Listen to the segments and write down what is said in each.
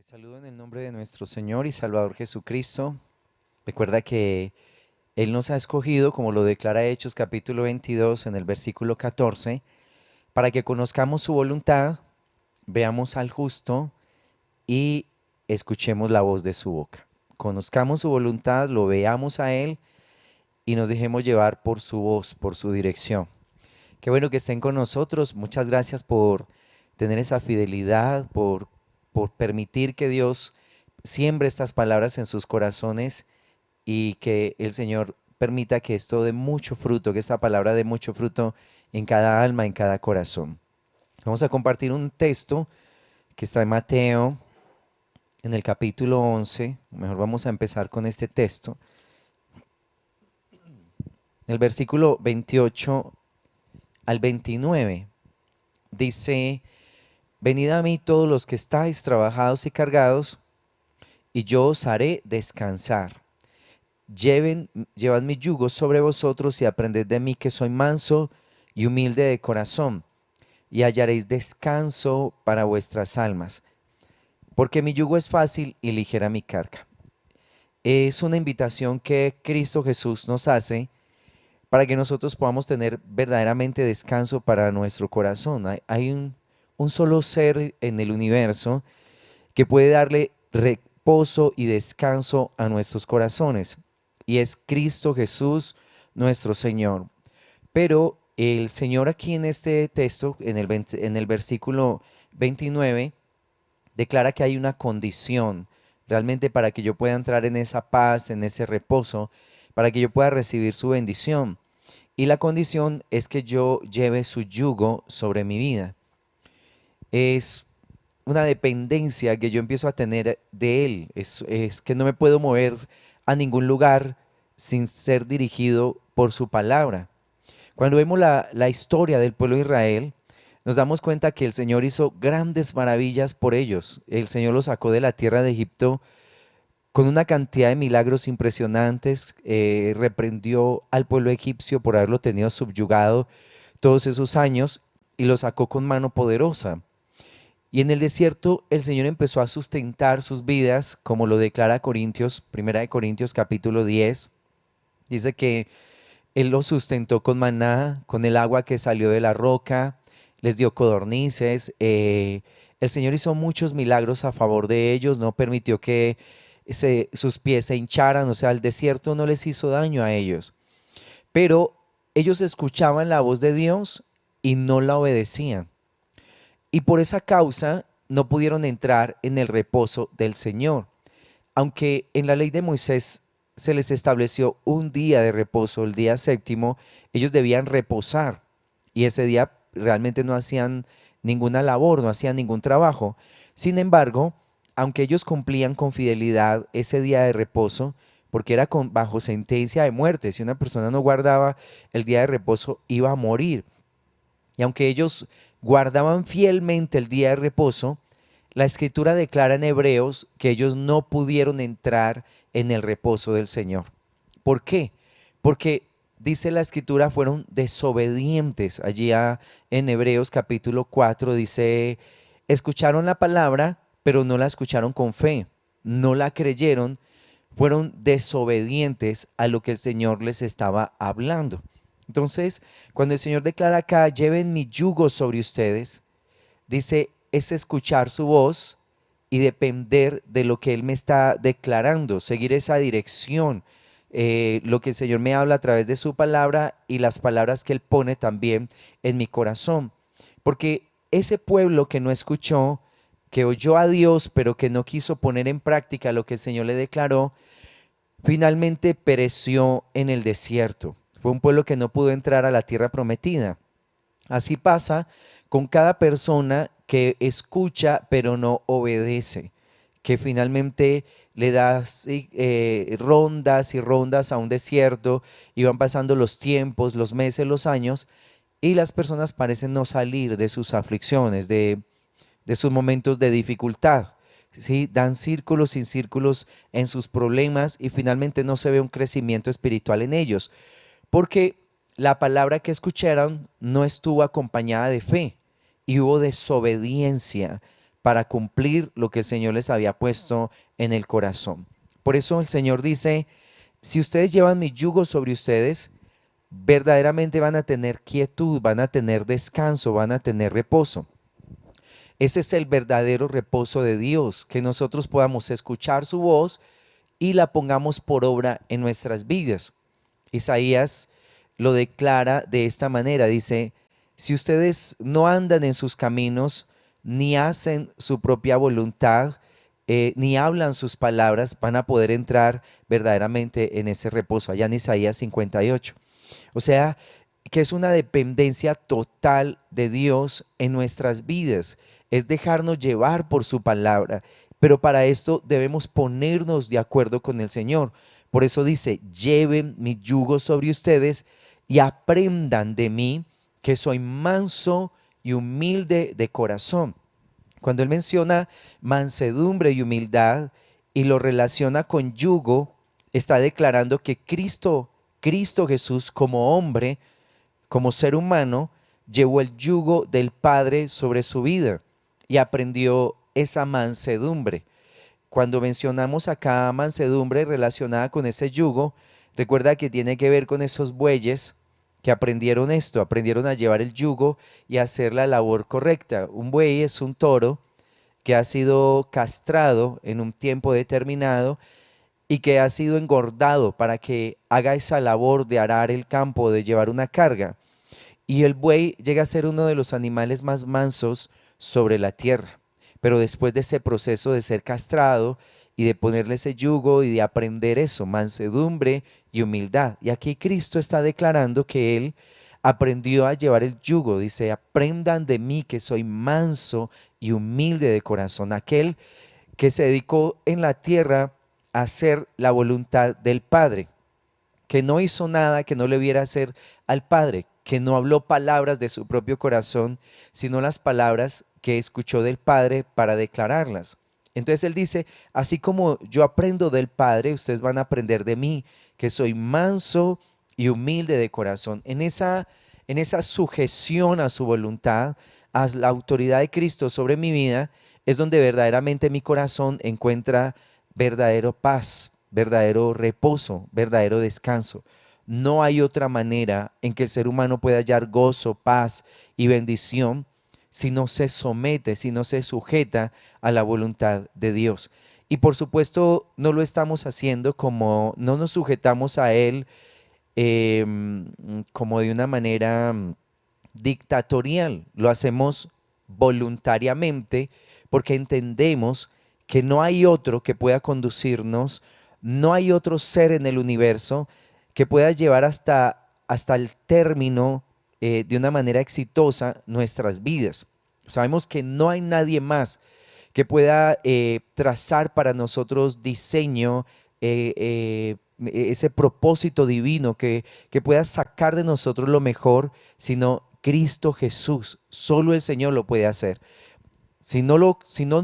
saludo en el nombre de nuestro Señor y Salvador Jesucristo. Recuerda que Él nos ha escogido, como lo declara Hechos capítulo 22 en el versículo 14, para que conozcamos su voluntad, veamos al justo y escuchemos la voz de su boca. Conozcamos su voluntad, lo veamos a Él y nos dejemos llevar por su voz, por su dirección. Qué bueno que estén con nosotros. Muchas gracias por tener esa fidelidad, por permitir que Dios siembre estas palabras en sus corazones y que el Señor permita que esto dé mucho fruto, que esta palabra dé mucho fruto en cada alma, en cada corazón. Vamos a compartir un texto que está en Mateo, en el capítulo 11. Mejor vamos a empezar con este texto. El versículo 28 al 29 dice: Venid a mí todos los que estáis trabajados y cargados, y yo os haré descansar. Llevad mi yugo sobre vosotros y aprended de mí, que soy manso y humilde de corazón, y hallaréis descanso para vuestras almas, porque mi yugo es fácil y ligera mi carga. Es una invitación que Cristo Jesús nos hace para que nosotros podamos tener verdaderamente descanso para nuestro corazón. Hay un solo ser en el universo que puede darle reposo y descanso a nuestros corazones, y es Cristo Jesús, nuestro Señor. Pero el Señor aquí en este texto, en el versículo 29, declara que hay una condición realmente para que yo pueda entrar en esa paz, en ese reposo, para que yo pueda recibir su bendición. Y la condición es que yo lleve su yugo sobre mi vida. Es una dependencia que yo empiezo a tener de Él. Es que no me puedo mover a ningún lugar sin ser dirigido por su palabra. Cuando vemos la historia del pueblo de Israel, nos damos cuenta que el Señor hizo grandes maravillas por ellos. El Señor los sacó de la tierra de Egipto con una cantidad de milagros impresionantes. Reprendió al pueblo egipcio por haberlo tenido subyugado todos esos años y lo sacó con mano poderosa. Y en el desierto el Señor empezó a sustentar sus vidas, como lo declara Corintios, Primera de Corintios capítulo 10. Dice que Él los sustentó con maná, con el agua que salió de la roca, les dio codornices. El Señor hizo muchos milagros a favor de ellos, no permitió que sus pies se hincharan, o sea, el desierto no les hizo daño a ellos. Pero ellos escuchaban la voz de Dios y no la obedecían. Y por esa causa no pudieron entrar en el reposo del Señor. Aunque en la ley de Moisés se les estableció un día de reposo, el día séptimo, ellos debían reposar. Y ese día realmente no hacían ninguna labor, no hacían ningún trabajo. Sin embargo, aunque ellos cumplían con fidelidad ese día de reposo, porque era bajo sentencia de muerte, si una persona no guardaba el día de reposo iba a morir. Y aunque ellos guardaban fielmente el día de reposo, la escritura declara en Hebreos que ellos no pudieron entrar en el reposo del Señor. ¿Por qué? Porque dice la escritura, fueron desobedientes. Allí en Hebreos capítulo 4 dice: escucharon la palabra, pero no la escucharon con fe, no la creyeron, fueron desobedientes a lo que el Señor les estaba hablando. Entonces, cuando el Señor declara acá: lleven mi yugo sobre ustedes, dice, es escuchar su voz y depender de lo que Él me está declarando, seguir esa dirección, lo que el Señor me habla a través de su palabra y las palabras que Él pone también en mi corazón. Porque ese pueblo que no escuchó, que oyó a Dios, pero que no quiso poner en práctica lo que el Señor le declaró, finalmente pereció en el desierto. Fue un pueblo que no pudo entrar a la tierra prometida. Así pasa con cada persona que escucha pero no obedece, que finalmente le das rondas y rondas a un desierto, y van pasando los tiempos, los meses, los años, y las personas parecen no salir de sus aflicciones, de sus momentos de dificultad. ¿Sí? Dan círculos y círculos en sus problemas y finalmente no se ve un crecimiento espiritual en ellos, porque la palabra que escucharon no estuvo acompañada de fe y hubo desobediencia para cumplir lo que el Señor les había puesto en el corazón. Por eso el Señor dice, si ustedes llevan mi yugo sobre ustedes, verdaderamente van a tener quietud, van a tener descanso, van a tener reposo. Ese es el verdadero reposo de Dios, que nosotros podamos escuchar su voz y la pongamos por obra en nuestras vidas. Isaías lo declara de esta manera, dice, si ustedes no andan en sus caminos, ni hacen su propia voluntad, ni hablan sus palabras, van a poder entrar verdaderamente en ese reposo, allá en Isaías 58. O sea, que es una dependencia total de Dios en nuestras vidas, es dejarnos llevar por su palabra, pero para esto debemos ponernos de acuerdo con el Señor. Por eso dice, lleven mi yugo sobre ustedes y aprendan de mí, que soy manso y humilde de corazón. Cuando él menciona mansedumbre y humildad y lo relaciona con yugo, está declarando que Cristo Jesús como hombre, como ser humano, llevó el yugo del Padre sobre su vida y aprendió esa mansedumbre. Cuando mencionamos acá mansedumbre relacionada con ese yugo, recuerda que tiene que ver con esos bueyes que aprendieron esto, aprendieron a llevar el yugo y a hacer la labor correcta. Un buey es un toro que ha sido castrado en un tiempo determinado y que ha sido engordado para que haga esa labor de arar el campo, de llevar una carga. Y el buey llega a ser uno de los animales más mansos sobre la tierra. Pero después de ese proceso de ser castrado y de ponerle ese yugo y de aprender eso, mansedumbre y humildad. Y aquí Cristo está declarando que Él aprendió a llevar el yugo. Dice, aprendan de mí que soy manso y humilde de corazón. Aquel que se dedicó en la tierra a hacer la voluntad del Padre, que no hizo nada que no le viera hacer al Padre, que no habló palabras de su propio corazón, sino las palabras que escuchó del Padre para declararlas. Entonces él dice, así como yo aprendo del Padre, ustedes van a aprender de mí, que soy manso y humilde de corazón. En esa sujeción a su voluntad, a la autoridad de Cristo sobre mi vida, es donde verdaderamente mi corazón encuentra verdadero paz, verdadero reposo, verdadero descanso. No hay otra manera en que el ser humano pueda hallar gozo, paz y bendición si no se somete, si no se sujeta a la voluntad de Dios. Y por supuesto no lo estamos haciendo como no nos sujetamos a Él como de una manera dictatorial, lo hacemos voluntariamente porque entendemos que no hay otro que pueda conducirnos, no hay otro ser en el universo que pueda llevar hasta el término de una manera exitosa nuestras vidas. Sabemos que no hay nadie más que pueda trazar para nosotros diseño, ese propósito divino que pueda sacar de nosotros lo mejor, sino Cristo Jesús. Solo el Señor lo puede hacer. Si no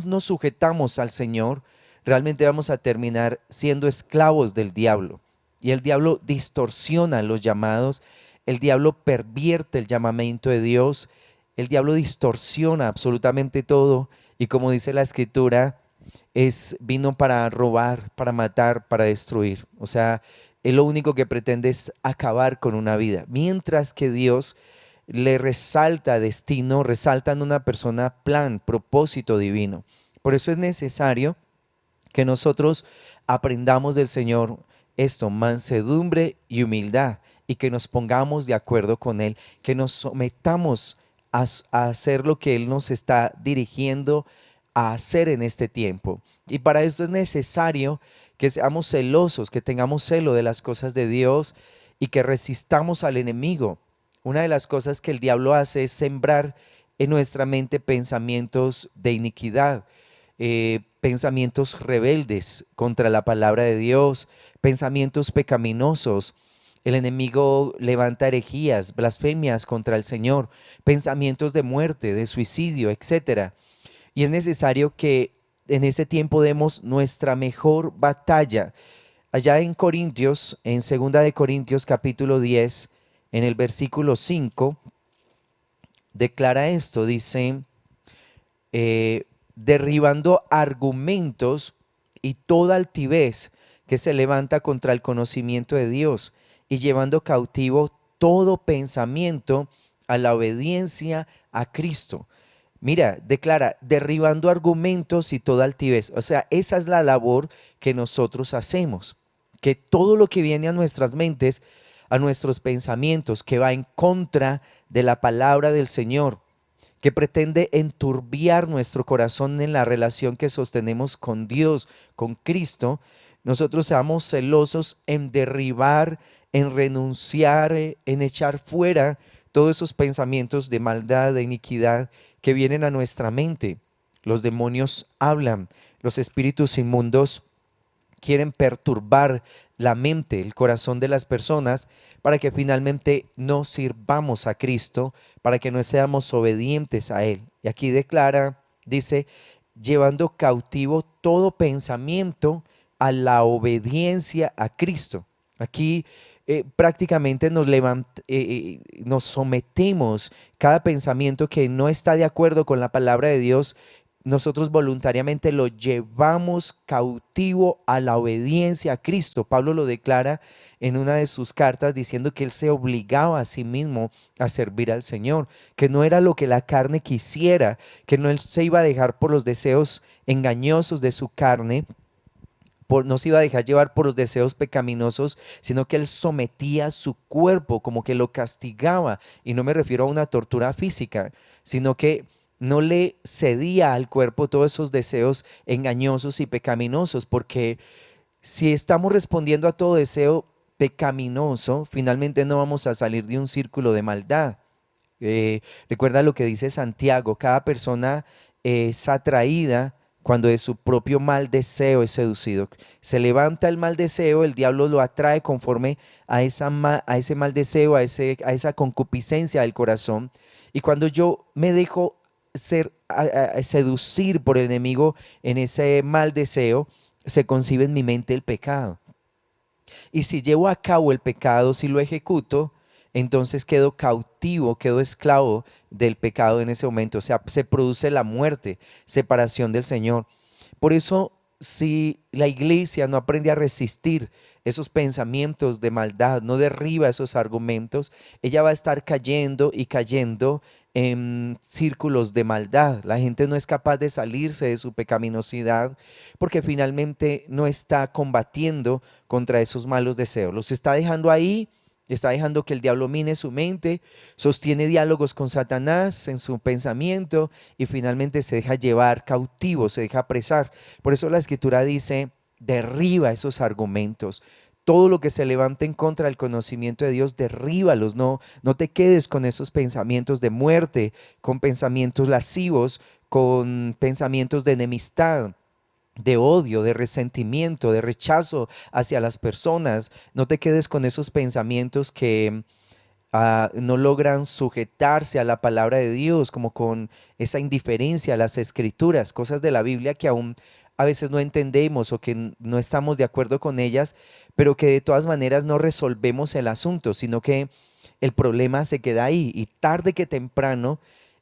nos sujetamos al Señor, realmente vamos a terminar siendo esclavos del diablo. Y el diablo distorsiona los llamados, el diablo pervierte el llamamiento de Dios, el diablo distorsiona absolutamente todo. Y como dice la Escritura, vino para robar, para matar, para destruir. O sea, él lo único que pretende es acabar con una vida. Mientras que Dios le resalta destino, resalta en una persona plan, propósito divino. Por eso es necesario que nosotros aprendamos del Señor esto, mansedumbre y humildad, y que nos pongamos de acuerdo con Él, que nos sometamos a hacer lo que Él nos está dirigiendo a hacer en este tiempo. Y para esto es necesario que seamos celosos, que tengamos celo de las cosas de Dios y que resistamos al enemigo. Una de las cosas que el diablo hace es sembrar en nuestra mente pensamientos de iniquidad, pensamientos rebeldes contra la palabra de Dios, pensamientos pecaminosos. El enemigo levanta herejías, blasfemias contra el Señor, pensamientos de muerte, de suicidio, etcétera. Y es necesario que en ese tiempo demos nuestra mejor batalla. Allá en Corintios, en 2 capítulo 10, en el versículo 5, declara esto, dice, derribando argumentos y toda altivez que se levanta contra el conocimiento de Dios y llevando cautivo todo pensamiento a la obediencia a Cristo. Mira, declara, derribando argumentos y toda altivez. O sea, esa es la labor que nosotros hacemos. Que todo lo que viene a nuestras mentes, a nuestros pensamientos, que va en contra de la palabra del Señor, que pretende enturbiar nuestro corazón en la relación que sostenemos con Dios, con Cristo, nosotros seamos celosos en derribar, en renunciar, en echar fuera todos esos pensamientos de maldad, de iniquidad que vienen a nuestra mente. Los demonios hablan, los espíritus inmundos quieren perturbar la mente, el corazón de las personas para que finalmente no sirvamos a Cristo, para que no seamos obedientes a Él. Y aquí declara, dice, llevando cautivo todo pensamiento a la obediencia a Cristo. Aquí prácticamente nos sometemos cada pensamiento que no está de acuerdo con la palabra de Dios. Nosotros voluntariamente lo llevamos cautivo a la obediencia a Cristo. Pablo lo declara en una de sus cartas diciendo que él se obligaba a sí mismo a servir al Señor, que no era lo que la carne quisiera, que no él se iba a dejar por los deseos engañosos de su carne, no se iba a dejar llevar por los deseos pecaminosos, sino que él sometía su cuerpo, como que lo castigaba. Y no me refiero a una tortura física, sino que no le cedía al cuerpo todos esos deseos engañosos y pecaminosos, porque si estamos respondiendo a todo deseo pecaminoso, finalmente no vamos a salir de un círculo de maldad. Recuerda lo que dice Santiago, cada persona es atraída cuando de su propio mal deseo es seducido. Se levanta el mal deseo, el diablo lo atrae conforme a ese mal deseo, a esa concupiscencia del corazón. Y cuando yo me dejo seducir por el enemigo en ese mal deseo, se concibe en mi mente el pecado. Y si llevo a cabo el pecado, si lo ejecuto, entonces quedo cautivo, quedo esclavo del pecado en ese momento. O sea, se produce la muerte, separación del Señor. Por eso, si la iglesia no aprende a resistir esos pensamientos de maldad, no derriba esos argumentos, ella va a estar cayendo y cayendo en círculos de maldad. La gente no es capaz de salirse de su pecaminosidad porque finalmente no está combatiendo contra esos malos deseos. Los está dejando ahí, está dejando que el diablo mine su mente, sostiene diálogos con Satanás en su pensamiento y finalmente se deja llevar cautivo, se deja apresar. Por eso la escritura dice, derriba esos argumentos. Todo lo que se levante en contra del conocimiento de Dios, derríbalos. No te quedes con esos pensamientos de muerte, con pensamientos lascivos, con pensamientos de enemistad, de odio, de resentimiento, de rechazo hacia las personas. No te quedes con esos pensamientos que no logran sujetarse a la palabra de Dios, como con esa indiferencia a las escrituras, cosas de la Biblia que aún a veces no entendemos o que no estamos de acuerdo con ellas, pero que de todas maneras no resolvemos el asunto, sino que el problema se queda ahí y tarde que temprano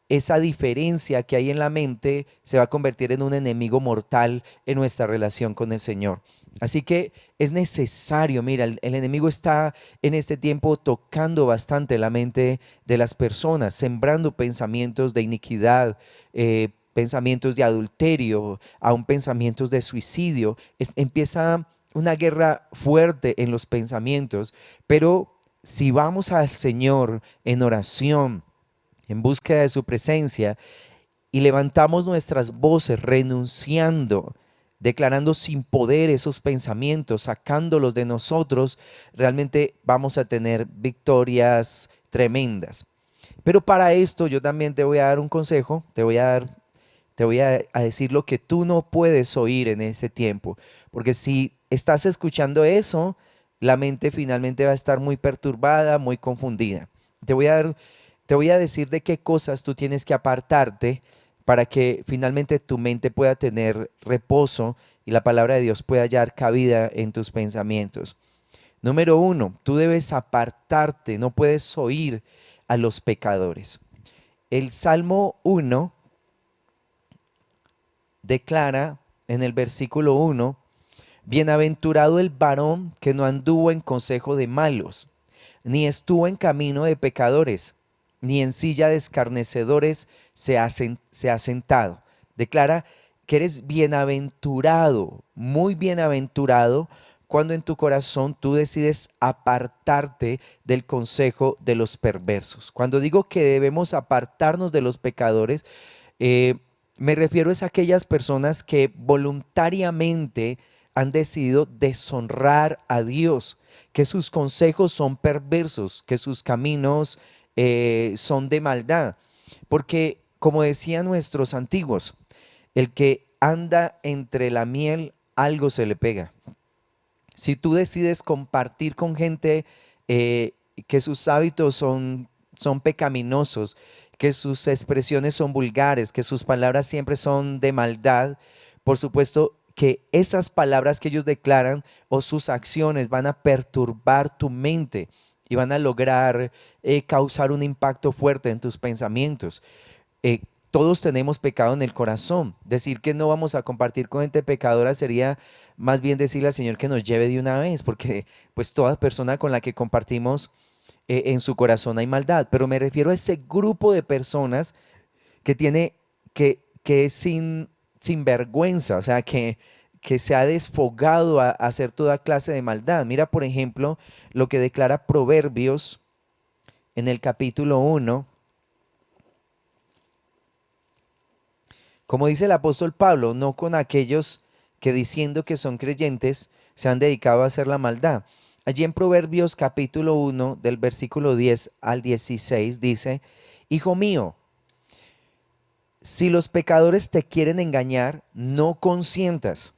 esa diferencia que hay en la mente se va a convertir en un enemigo mortal en nuestra relación con el Señor. Así que es necesario, mira, el enemigo está en este tiempo tocando bastante la mente de las personas, sembrando pensamientos de iniquidad, pensamientos de adulterio, aún pensamientos de suicidio. Empieza una guerra fuerte en los pensamientos, pero si vamos al Señor en oración, en búsqueda de su presencia, y levantamos nuestras voces renunciando, declarando sin poder esos pensamientos, sacándolos de nosotros, realmente vamos a tener victorias tremendas. Pero para esto yo también te voy a dar un consejo, te voy a decir lo que tú no puedes oír en ese tiempo, porque si estás escuchando eso, la mente finalmente va a estar muy perturbada, muy confundida. Te voy a dar te voy a decir de qué cosas tú tienes que apartarte para que finalmente tu mente pueda tener reposo y la palabra de Dios pueda hallar cabida en tus pensamientos. Número uno, tú debes apartarte, no puedes oír a los pecadores. El Salmo 1 declara en el versículo 1: bienaventurado el varón que no anduvo en consejo de malos, ni estuvo en camino de pecadores, ni en silla de escarnecedores se ha sentado. Declara que eres bienaventurado, muy bienaventurado, cuando en tu corazón tú decides apartarte del consejo de los perversos. Cuando digo que debemos apartarnos de los pecadores, eh, me refiero a aquellas personas que voluntariamente han decidido deshonrar a Dios, que sus consejos son perversos, que sus caminos son de maldad. Porque, como decían nuestros antiguos, el que anda entre la miel, algo se le pega. Si tú decides compartir con gente que sus hábitos son pecaminosos, que sus expresiones son vulgares, que sus palabras siempre son de maldad, por supuesto que esas palabras que ellos declaran o sus acciones van a perturbar tu mente y van a lograr causar un impacto fuerte en tus pensamientos. eh, Todos tenemos pecado en el corazón. Decir que no vamos a compartir con gente pecadora sería más bien decirle al Señor que nos lleve de una vez, porque pues toda persona con la que compartimos en su corazón hay maldad. Pero me refiero a ese grupo de personas que tiene, que es sin vergüenza, o sea, que se ha desfogado a hacer toda clase de maldad. Mira, por ejemplo, lo que declara Proverbios en el capítulo 1. Como dice el apóstol Pablo, no con aquellos que diciendo que son creyentes se han dedicado a hacer la maldad. Allí en Proverbios capítulo 1 del versículo 10 al 16 dice: Hijo mío, si los pecadores te quieren engañar, no consientas.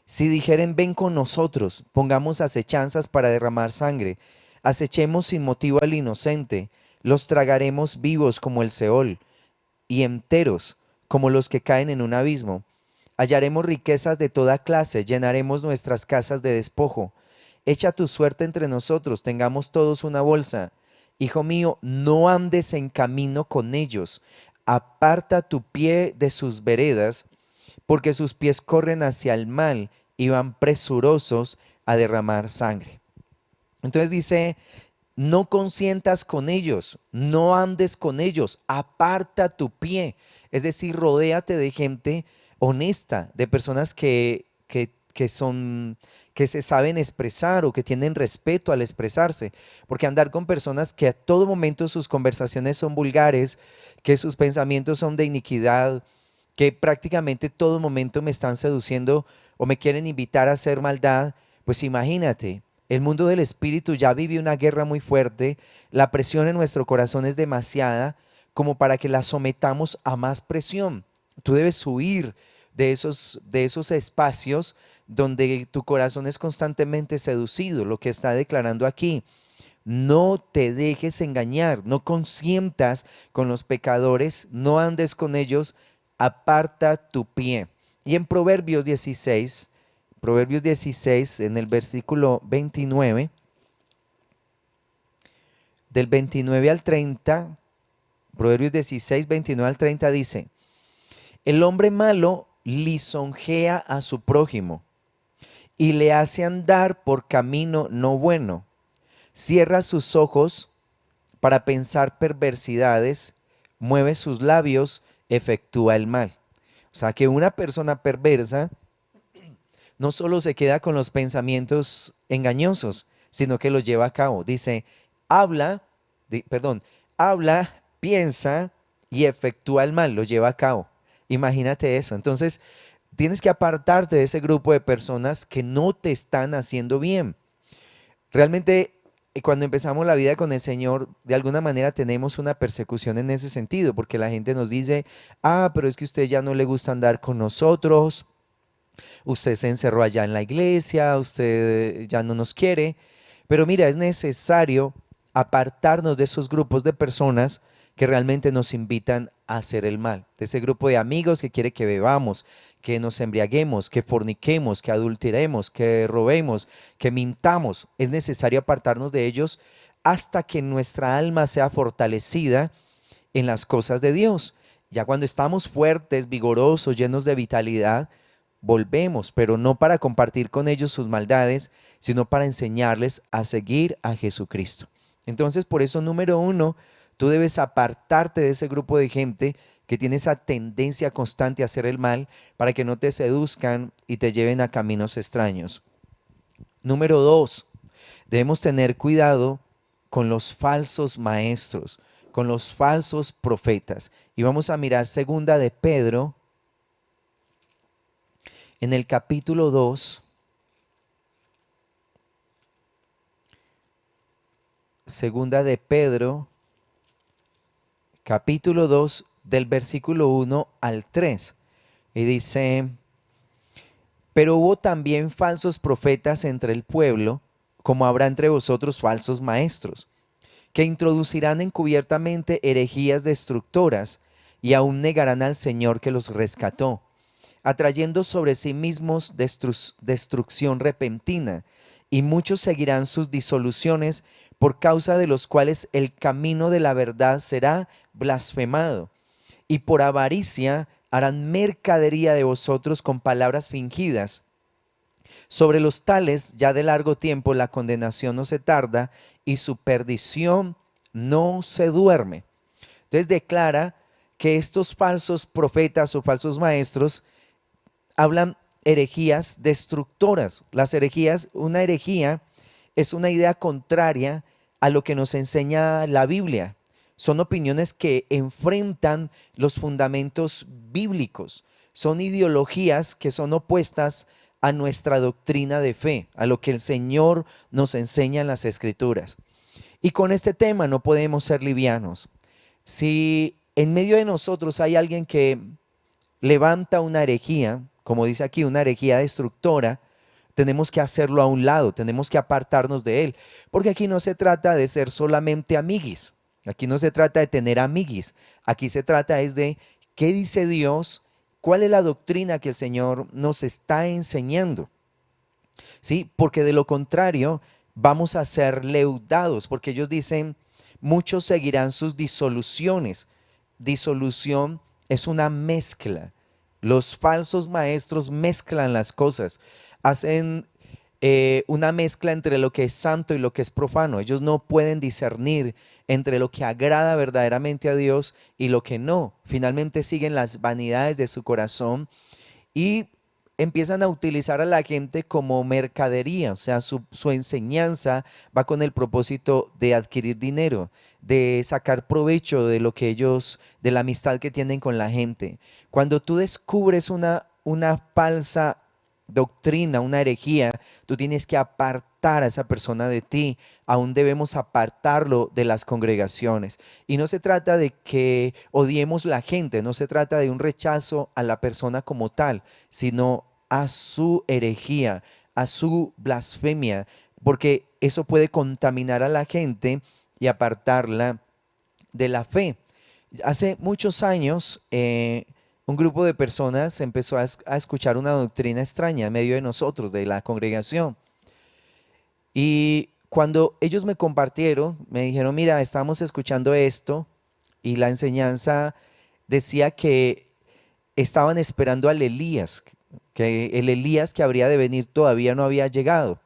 Si dijeren ven con nosotros, pongamos acechanzas para derramar sangre, acechemos sin motivo al inocente, los tragaremos vivos como el Seol y enteros como los que caen en un abismo. Hallaremos riquezas de toda clase, llenaremos nuestras casas de despojo. Echa tu suerte entre nosotros, tengamos todos una bolsa. Hijo mío, no andes en camino con ellos. Aparta tu pie de sus veredas, porque sus pies corren hacia el mal y van presurosos a derramar sangre. Entonces dice: no consientas con ellos, no andes con ellos, aparta tu pie. Es decir, rodéate de gente honesta, de personas que se saben expresar o que tienen respeto al expresarse. Porque andar con personas que a todo momento sus conversaciones son vulgares, que sus pensamientos son de iniquidad, que prácticamente todo momento me están seduciendo o me quieren invitar a hacer maldad, pues imagínate, el mundo del espíritu ya vive una guerra muy fuerte, la presión en nuestro corazón es demasiada como para que la sometamos a más presión. Tú debes huir de esos espacios donde tu corazón es constantemente seducido, lo que está declarando aquí. No te dejes engañar, no consientas con los pecadores, no andes con ellos, aparta tu pie. Y en Proverbios 16, en el versículo 29, del 29 al 30, Proverbios 16, 29 al 30 dice: el hombre malo lisonjea a su prójimo y le hace andar por camino no bueno. Cierra sus ojos para pensar perversidades, mueve sus labios, efectúa el mal. O sea que una persona perversa no solo se queda con los pensamientos engañosos, sino que los lleva a cabo. Dice, habla, habla, piensa y efectúa el mal, lo lleva a cabo. Imagínate eso. Entonces, tienes que apartarte de ese grupo de personas que no te están haciendo bien. Realmente, cuando empezamos la vida con el Señor, de alguna manera tenemos una persecución en ese sentido, porque la gente nos dice, pero es que usted ya no le gusta andar con nosotros, usted se encerró allá en la iglesia, usted ya no nos quiere. Pero mira, es necesario apartarnos de esos grupos de personas que realmente nos invitan a hacer el mal, de ese grupo de amigos que quiere que bebamos, que nos embriaguemos, que forniquemos, que adulteremos, que robemos, que mintamos. Es necesario apartarnos de ellos hasta que nuestra alma sea fortalecida en las cosas de Dios. Ya cuando estamos fuertes, vigorosos, llenos de vitalidad, volvemos, pero no para compartir con ellos sus maldades, sino para enseñarles a seguir a Jesucristo. Entonces, por eso, número uno, tú debes apartarte de ese grupo de gente que tiene esa tendencia constante a hacer el mal para que no te seduzcan y te lleven a caminos extraños. Número dos, debemos tener cuidado con los falsos maestros, con los falsos profetas. Y vamos a mirar segunda de Pedro en el capítulo 2. Segunda de Pedro, capítulo 2, del versículo 1 al 3. Y dice: pero hubo también falsos profetas entre el pueblo, como habrá entre vosotros falsos maestros, que introducirán encubiertamente herejías destructoras y aún negarán al Señor que los rescató, atrayendo sobre sí mismos destrucción repentina, y muchos seguirán sus disoluciones, por causa de los cuales el camino de la verdad será blasfemado, y por avaricia harán mercadería de vosotros con palabras fingidas. Sobre los tales ya de largo tiempo la condenación no se tarda y su perdición no se duerme. Entonces declara que estos falsos profetas o falsos maestros hablan herejías destructoras. Las herejías, una herejía es una idea contraria a lo que nos enseña la Biblia. Son opiniones que enfrentan los fundamentos bíblicos. Son ideologías que son opuestas a nuestra doctrina de fe, a lo que el Señor nos enseña en las Escrituras. Y con este tema no podemos ser livianos. Si en medio de nosotros hay alguien que levanta una herejía, como dice aquí, una herejía destructora, tenemos que hacerlo a un lado, tenemos que apartarnos de él, porque aquí no se trata de ser solamente amiguis, aquí no se trata de tener amiguis, aquí se trata es de qué dice Dios, cuál es la doctrina que el Señor nos está enseñando, ¿sí? Porque de lo contrario vamos a ser leudados, porque ellos dicen, muchos seguirán sus disoluciones. Disolución es una mezcla. Los falsos maestros mezclan las cosas, hacen una mezcla entre lo que es santo y lo que es profano. Ellos no pueden discernir entre lo que agrada verdaderamente a Dios y lo que no. Finalmente siguen las vanidades de su corazón y empiezan a utilizar a la gente como mercadería, o sea, su enseñanza va con el propósito de adquirir dinero, de sacar provecho de lo que ellos, de la amistad que tienen con la gente. Cuando tú descubres una falsa doctrina, una herejía, tú tienes que apartar a esa persona de ti, aún debemos apartarlo de las congregaciones. Y no se trata de que odiemos la gente, no se trata de un rechazo a la persona como tal, sino a su herejía, a su blasfemia, porque eso puede contaminar a la gente y apartarla de la fe. Hace muchos años, un grupo de personas empezó a escuchar una doctrina extraña en medio de nosotros, de la congregación. Y cuando ellos me compartieron, me dijeron, mira, estamos escuchando esto y la enseñanza decía que estaban esperando al Elías, que el Elías que habría de venir todavía no había llegado.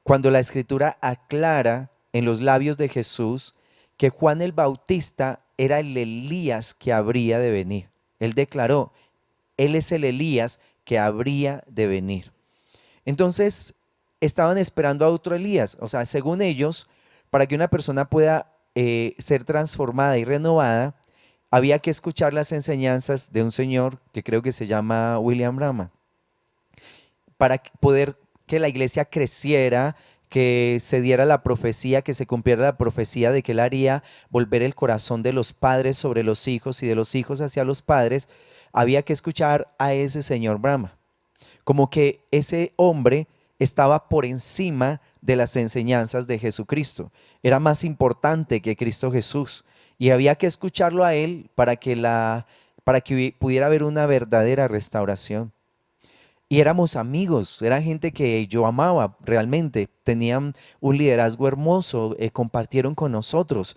Cuando la escritura aclara en los labios de Jesús que Juan el Bautista era el Elías que habría de venir. Él declaró, él es el Elías que habría de venir. Entonces, estaban esperando a otro Elías. O sea, según ellos, para que una persona pueda ser transformada y renovada, había que escuchar las enseñanzas de un señor que creo que se llama William Branham, para poder que la iglesia creciera, que se diera la profecía, que se cumpliera la profecía de que él haría volver el corazón de los padres sobre los hijos y de los hijos hacia los padres. Había que escuchar a ese señor Brahma, como que ese hombre estaba por encima de las enseñanzas de Jesucristo, era más importante que Cristo Jesús y había que escucharlo a él para que pudiera haber una verdadera restauración. Y éramos amigos, era gente que yo amaba realmente, tenían un liderazgo hermoso, compartieron con nosotros.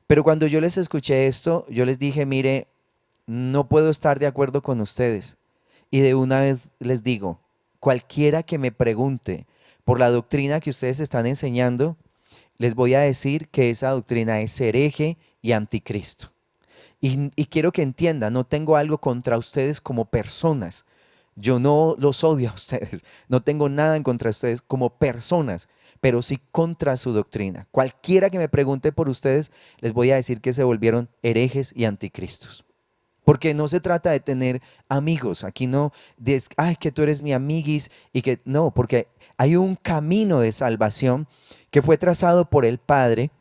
Pero cuando yo les escuché esto, yo les dije, mire, no puedo estar de acuerdo con ustedes. Y de una vez les digo, cualquiera que me pregunte por la doctrina que ustedes están enseñando, les voy a decir que esa doctrina es hereje y anticristo. Y quiero que entiendan, no tengo algo contra ustedes como personas. Yo no los odio a ustedes, no tengo nada en contra de ustedes como personas, pero sí contra su doctrina. Cualquiera que me pregunte por ustedes, les voy a decir que se volvieron herejes y anticristos. Porque no se trata de tener amigos, aquí no, ay, que tú eres mi amiguis y que no, porque hay un camino de salvación que fue trazado por el Padre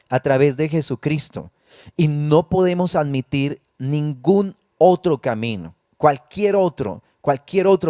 a través de Jesucristo. Y no podemos admitir ningún otro camino, cualquier otro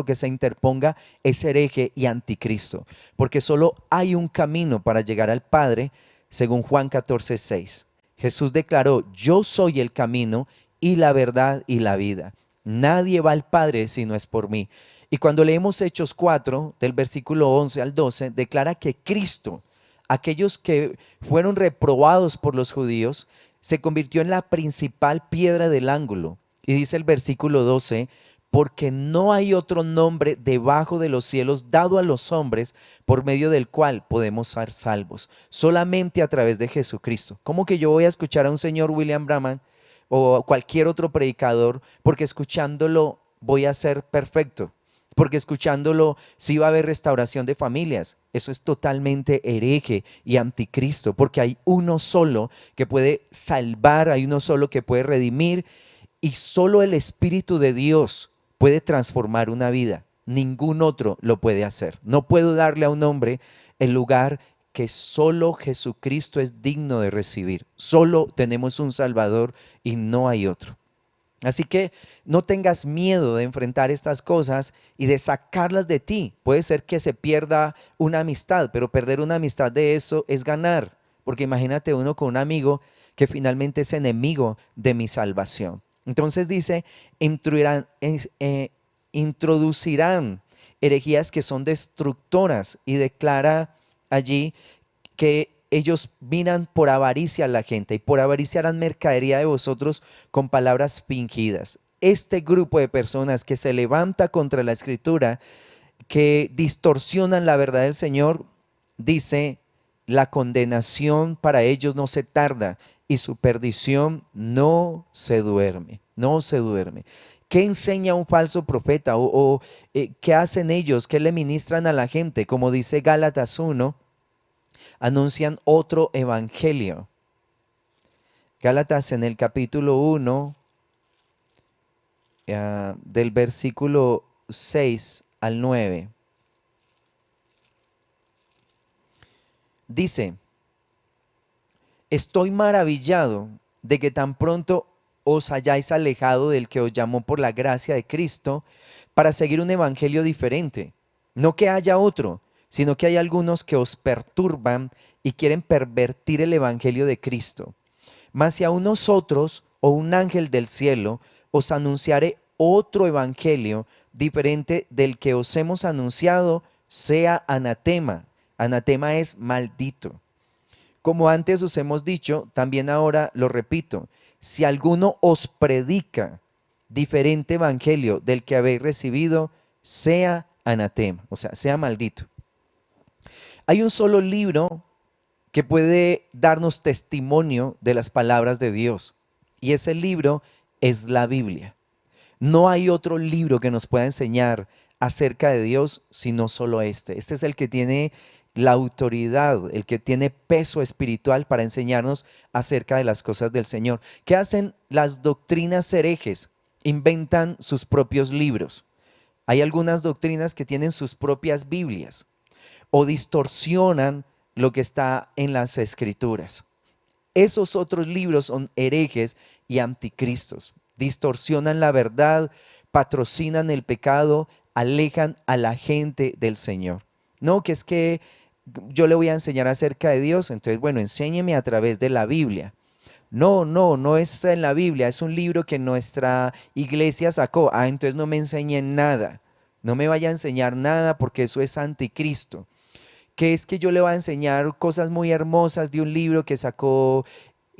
que se interponga es hereje y anticristo, porque solo hay un camino para llegar al Padre, según Juan 14:6. Jesús declaró, yo soy el camino y la verdad y la vida. Nadie va al Padre si no es por mí. Y cuando leemos Hechos 4, del versículo 11 al 12, declara que Cristo, aquellos que fueron reprobados por los judíos, se convirtió en la principal piedra del ángulo. Y dice el versículo 12, porque no hay otro nombre debajo de los cielos dado a los hombres por medio del cual podemos ser salvos, solamente a través de Jesucristo. ¿Cómo que yo voy a escuchar a un señor William Branham o cualquier otro predicador porque escuchándolo voy a ser perfecto? Porque escuchándolo sí va a haber restauración de familias. Eso es totalmente hereje y anticristo, porque hay uno solo que puede salvar, hay uno solo que puede redimir, y solo el Espíritu de Dios puede transformar una vida. Ningún otro lo puede hacer. No puedo darle a un hombre el lugar que solo Jesucristo es digno de recibir. Solo tenemos un Salvador y no hay otro. Así que no tengas miedo de enfrentar estas cosas y de sacarlas de ti. Puede ser que se pierda una amistad, pero perder una amistad de eso es ganar. Porque imagínate uno con un amigo que finalmente es enemigo de mi salvación. Entonces dice, introducirán herejías que son destructoras, y declara allí que ellos miran por avaricia a la gente y por avaricia harán mercadería de vosotros con palabras fingidas. Este grupo de personas que se levanta contra la escritura, que distorsionan la verdad del Señor, dice, la condenación para ellos no se tarda y su perdición no se duerme, no se duerme. ¿Qué enseña un falso profeta? ¿Qué hacen ellos? ¿Qué le ministran a la gente? Como dice Gálatas 1, anuncian otro evangelio. Gálatas en el capítulo 1, del versículo 6 al 9. Dice, estoy maravillado de que tan pronto os hayáis alejado del que os llamó por la gracia de Cristo para seguir un evangelio diferente. No que haya otro, sino que hay algunos que os perturban y quieren pervertir el evangelio de Cristo. Mas si a nosotros o un ángel del cielo os anunciare otro evangelio diferente del que os hemos anunciado, sea anatema. Anatema es maldito. Como antes os hemos dicho, también ahora lo repito, si alguno os predica diferente evangelio del que habéis recibido, sea anatema, o sea, sea maldito. Hay un solo libro que puede darnos testimonio de las palabras de Dios, y ese libro es la Biblia. No hay otro libro que nos pueda enseñar acerca de Dios sino solo este. Este es el que tiene la autoridad, el que tiene peso espiritual para enseñarnos acerca de las cosas del Señor. ¿Qué hacen las doctrinas herejes? Inventan sus propios libros. Hay algunas doctrinas que tienen sus propias Biblias o distorsionan lo que está en las escrituras. Esos otros libros son herejes y anticristos. Distorsionan la verdad, patrocinan el pecado, alejan a la gente del Señor. No, que es que yo le voy a enseñar acerca de Dios, entonces bueno, enséñeme a través de la Biblia. No, no, no es en la Biblia, es un libro que nuestra iglesia sacó. Entonces no me enseñen nada. No me vaya a enseñar nada porque eso es anticristo. Que es que yo le voy a enseñar cosas muy hermosas de un libro que sacó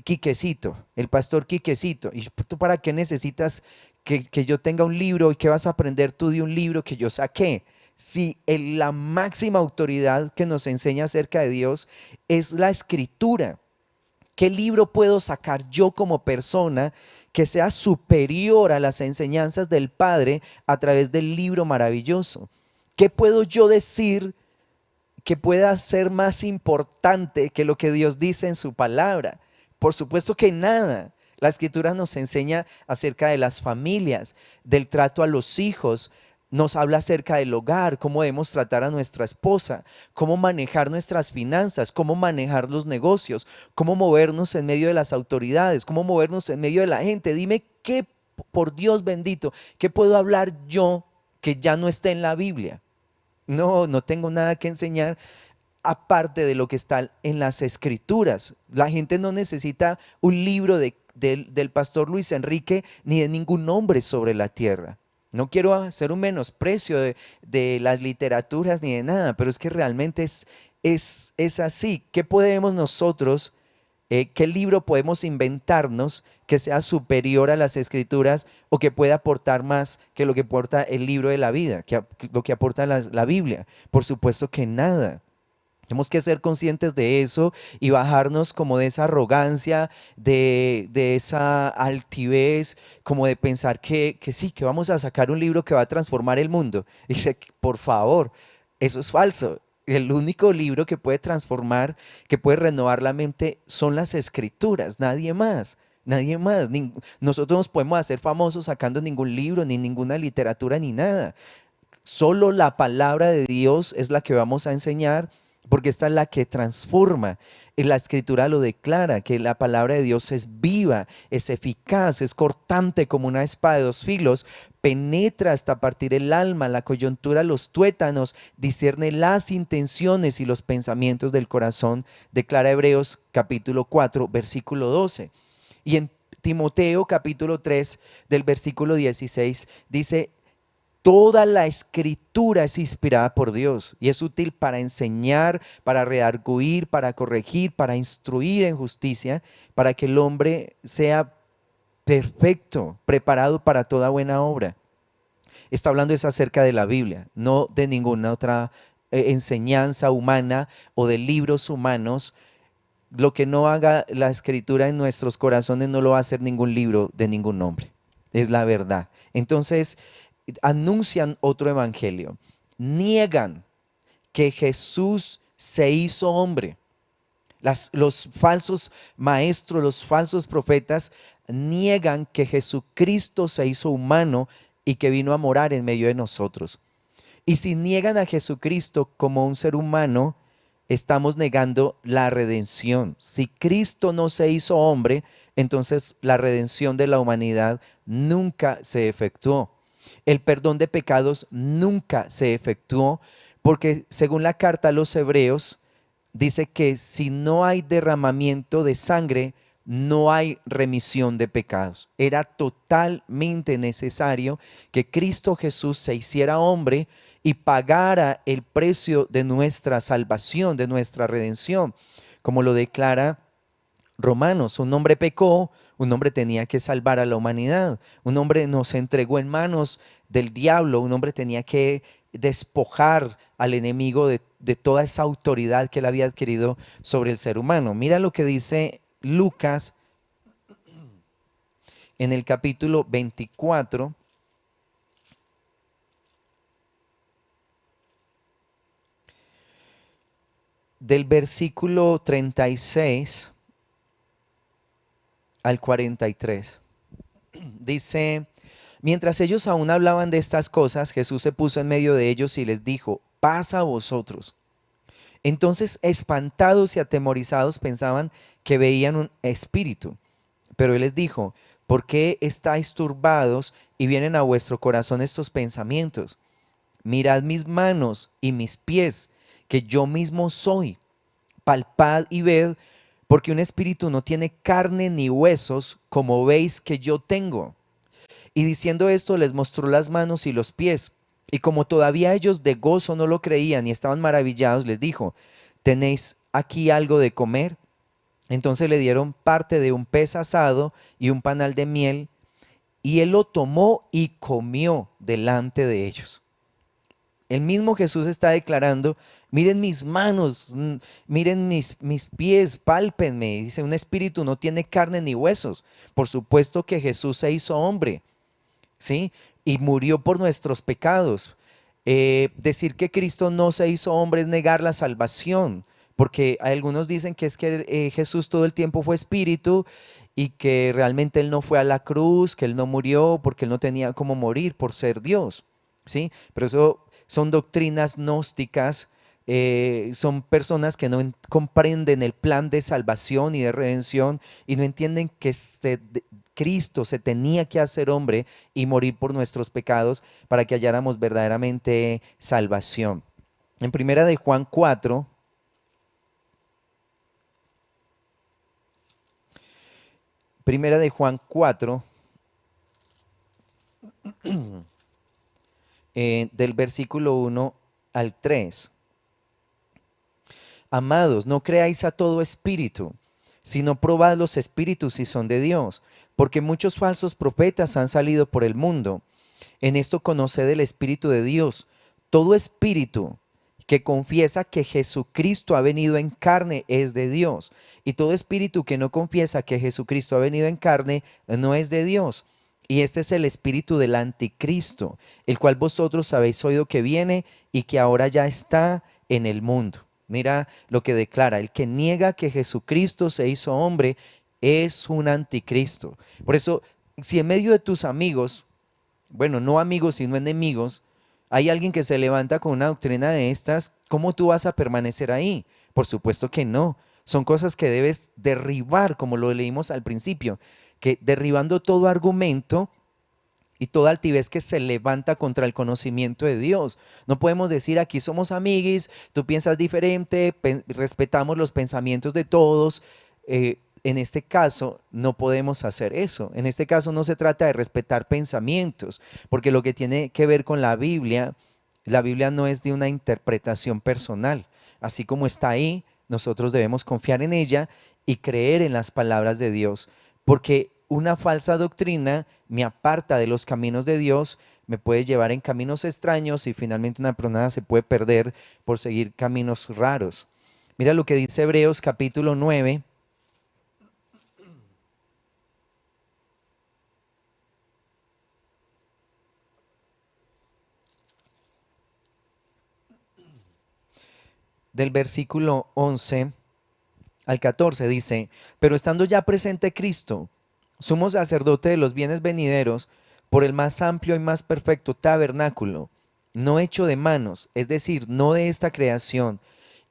Quiquecito, el pastor Quiquecito. ¿Y tú para qué necesitas que yo tenga un libro y qué vas a aprender tú de un libro que yo saqué? Si la máxima autoridad que nos enseña acerca de Dios es la escritura. ¿Qué libro puedo sacar yo como persona que sea superior a las enseñanzas del Padre a través del libro maravilloso? ¿Qué puedo yo decir que pueda ser más importante que lo que Dios dice en su palabra? Por supuesto que nada. La escritura nos enseña acerca de las familias, del trato a los hijos, nos habla acerca del hogar, cómo debemos tratar a nuestra esposa, cómo manejar nuestras finanzas, cómo manejar los negocios, cómo movernos en medio de las autoridades, cómo movernos en medio de la gente. Dime qué, por Dios bendito, qué puedo hablar yo que ya no esté en la Biblia. No, no tengo nada que enseñar aparte de lo que está en las escrituras. La gente no necesita un libro del pastor Luis Enrique ni de ningún hombre sobre la tierra. No quiero hacer un menosprecio de las literaturas ni de nada, pero es que realmente es así. ¿Qué podemos nosotros, qué libro podemos inventarnos que sea superior a las escrituras o que pueda aportar más que lo que aporta el libro de la vida, lo que aporta la Biblia? Por supuesto que nada. Tenemos que ser conscientes de eso y bajarnos como de esa arrogancia, de esa altivez, como de pensar que sí, que vamos a sacar un libro que va a transformar el mundo. Dice, por favor, eso es falso. El único libro que puede transformar, que puede renovar la mente, son las escrituras, nadie más. Nadie más. Nosotros nos podemos hacer famosos sacando ningún libro, ni ninguna literatura, ni nada. Solo la palabra de Dios es la que vamos a enseñar, porque esta es la que transforma. Y la escritura lo declara, que la palabra de Dios es viva, es eficaz, es cortante como una espada de dos filos, penetra hasta partir el alma, la coyuntura, los tuétanos, discierne las intenciones y los pensamientos del corazón, declara Hebreos capítulo 4, versículo 12. Y en Timoteo capítulo 3, del versículo 16, dice: toda la escritura es inspirada por Dios y es útil para enseñar, para redarguir, para corregir, para instruir en justicia, para que el hombre sea perfecto, preparado para toda buena obra. Está hablando es acerca de la Biblia, no de ninguna otra enseñanza humana o de libros humanos. Lo que no haga la escritura en nuestros corazones no lo va a hacer ningún libro de ningún hombre. Es la verdad. Entonces, anuncian otro evangelio, niegan que Jesús se hizo hombre. Los falsos maestros, los falsos profetas niegan que Jesucristo se hizo humano y que vino a morar en medio de nosotros. Y si niegan a Jesucristo como un ser humano, estamos negando la redención. Si Cristo no se hizo hombre, entonces la redención de la humanidad nunca se efectuó. El perdón de pecados nunca se efectuó, porque según la carta a los Hebreos, dice que si no hay derramamiento de sangre, no hay remisión de pecados. Era totalmente necesario que Cristo Jesús se hiciera hombre y pagara el precio de nuestra salvación, de nuestra redención, como lo declara Romanos. Un hombre pecó, un hombre tenía que salvar a la humanidad, un hombre nos entregó en manos del diablo, un hombre tenía que despojar al enemigo de toda esa autoridad que él había adquirido sobre el ser humano. Mira lo que dice Lucas en el capítulo 24, del versículo 36 al 43. Dice: mientras ellos aún hablaban de estas cosas, Jesús se puso en medio de ellos y les dijo: paz a vosotros. Entonces, espantados y atemorizados, pensaban que veían un espíritu. Pero él les dijo: ¿por qué estáis turbados y vienen a vuestro corazón estos pensamientos? Mirad mis manos y mis pies, que yo mismo soy. Palpad y ved, porque un espíritu no tiene carne ni huesos, como veis que yo tengo. Y diciendo esto, les mostró las manos y los pies. Y como todavía ellos de gozo no lo creían y estaban maravillados, les dijo: ¿tenéis aquí algo de comer? Entonces le dieron parte de un pez asado y un panal de miel, y él lo tomó y comió delante de ellos. El mismo Jesús está declarando, miren mis manos, miren mis pies, pálpenme. Dice, un espíritu no tiene carne ni huesos. Por supuesto que Jesús se hizo hombre, ¿sí? Y murió por nuestros pecados. Decir que Cristo no se hizo hombre es negar la salvación, porque algunos dicen que es que Jesús todo el tiempo fue espíritu y que realmente él no fue a la cruz, que él no murió porque él no tenía cómo morir por ser Dios, ¿sí? Pero eso son doctrinas gnósticas, son personas que no comprenden el plan de salvación y de redención y no entienden que Cristo se tenía que hacer hombre y morir por nuestros pecados para que halláramos verdaderamente salvación. En primera de Juan 4, primera de Juan 4, del versículo 1 al 3. Amados, no creáis a todo espíritu, sino probad los espíritus si son de Dios, porque muchos falsos profetas han salido por el mundo. En esto conoced el Espíritu de Dios. Todo espíritu que confiesa que Jesucristo ha venido en carne es de Dios. Y todo espíritu que no confiesa que Jesucristo ha venido en carne no es de Dios. Y este es el espíritu del anticristo, el cual vosotros habéis oído que viene y que ahora ya está en el mundo. Mira lo que declara, el que niega que Jesucristo se hizo hombre es un anticristo. Por eso, si en medio de tus amigos, bueno, no amigos, sino enemigos, hay alguien que se levanta con una doctrina de estas, ¿cómo tú vas a permanecer ahí? Por supuesto que no. Son cosas que debes derribar, como lo leímos al principio, que derribando todo argumento y toda altivez que se levanta contra el conocimiento de Dios. No podemos decir aquí somos amiguis, tú piensas diferente, respetamos los pensamientos de todos. En este caso no podemos hacer eso. En este caso no se trata de respetar pensamientos, porque lo que tiene que ver con la Biblia no es de una interpretación personal. Así como está ahí, nosotros debemos confiar en ella y creer en las palabras de Dios, porque una falsa doctrina me aparta de los caminos de Dios, me puede llevar en caminos extraños y finalmente una persona se puede perder por seguir caminos raros. Mira lo que dice Hebreos capítulo 9, del versículo 11 al 14, dice, pero estando ya presente Cristo, sumo sacerdote de los bienes venideros, por el más amplio y más perfecto tabernáculo, no hecho de manos, es decir, no de esta creación,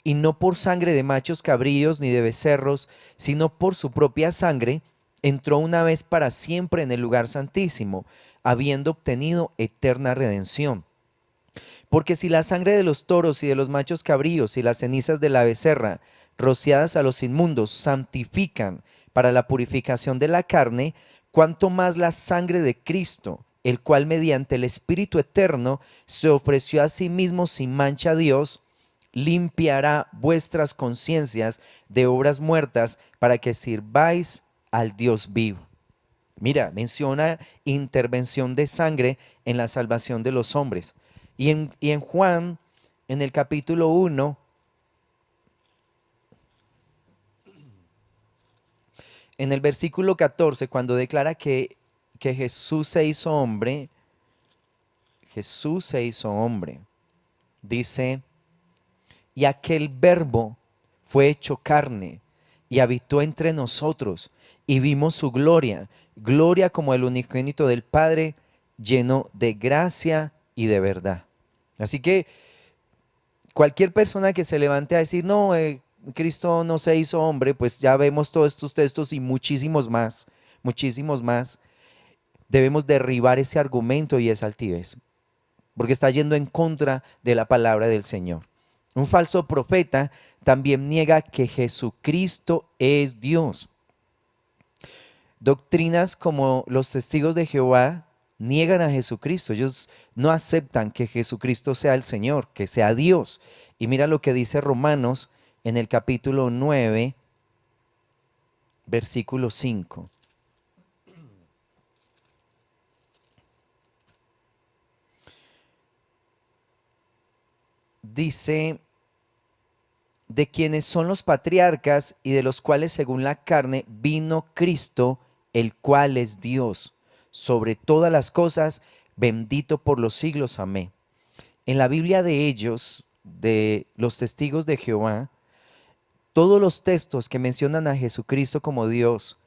y no por sangre de machos cabríos ni de becerros, sino por su propia sangre, entró una vez para siempre en el lugar santísimo, habiendo obtenido eterna redención. Porque si la sangre de los toros y de los machos cabríos y las cenizas de la becerra, rociadas a los inmundos, santifican para la purificación de la carne, cuanto más la sangre de Cristo, el cual mediante el Espíritu eterno se ofreció a sí mismo sin mancha a Dios, limpiará vuestras conciencias de obras muertas para que sirváis al Dios vivo. Mira, menciona intervención de sangre en la salvación de los hombres. Y en Juan, en el capítulo 1, en el versículo 14, cuando declara que Jesús se hizo hombre, Jesús se hizo hombre, dice, y aquel verbo fue hecho carne y habitó entre nosotros y vimos su gloria, gloria como el unigénito del Padre, lleno de gracia y de verdad. Así que cualquier persona que se levante a decir, no, Cristo no se hizo hombre, pues ya vemos todos estos textos y muchísimos más, debemos derribar ese argumento y esa altivez, porque está yendo en contra de la palabra del Señor. Un falso profeta también niega que Jesucristo es Dios. Doctrinas como los testigos de Jehová niegan a Jesucristo. Ellos no aceptan que Jesucristo sea el Señor, que sea Dios. Y mira lo que dice Romanos en el capítulo 9, versículo 5. Dice, de quienes son los patriarcas y de los cuales según la carne vino Cristo, el cual es Dios, sobre todas las cosas, bendito por los siglos. Amén. En la Biblia de ellos, de los testigos de Jehová, todos los textos que mencionan a Jesucristo como Dios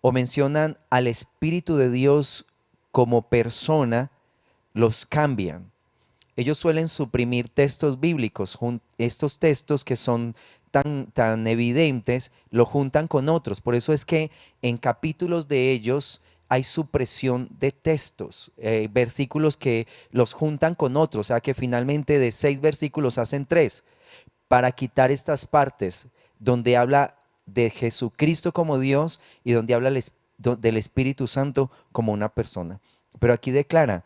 o mencionan al Espíritu de Dios como persona, los cambian. Ellos suelen suprimir textos bíblicos, estos textos que son tan evidentes, lo juntan con otros. Por eso es que en capítulos de ellos hay supresión de textos, versículos que los juntan con otros, o sea que finalmente de 6 versículos hacen 3, para quitar estas partes donde habla de Jesucristo como Dios y donde habla del Espíritu Santo como una persona. Pero aquí declara,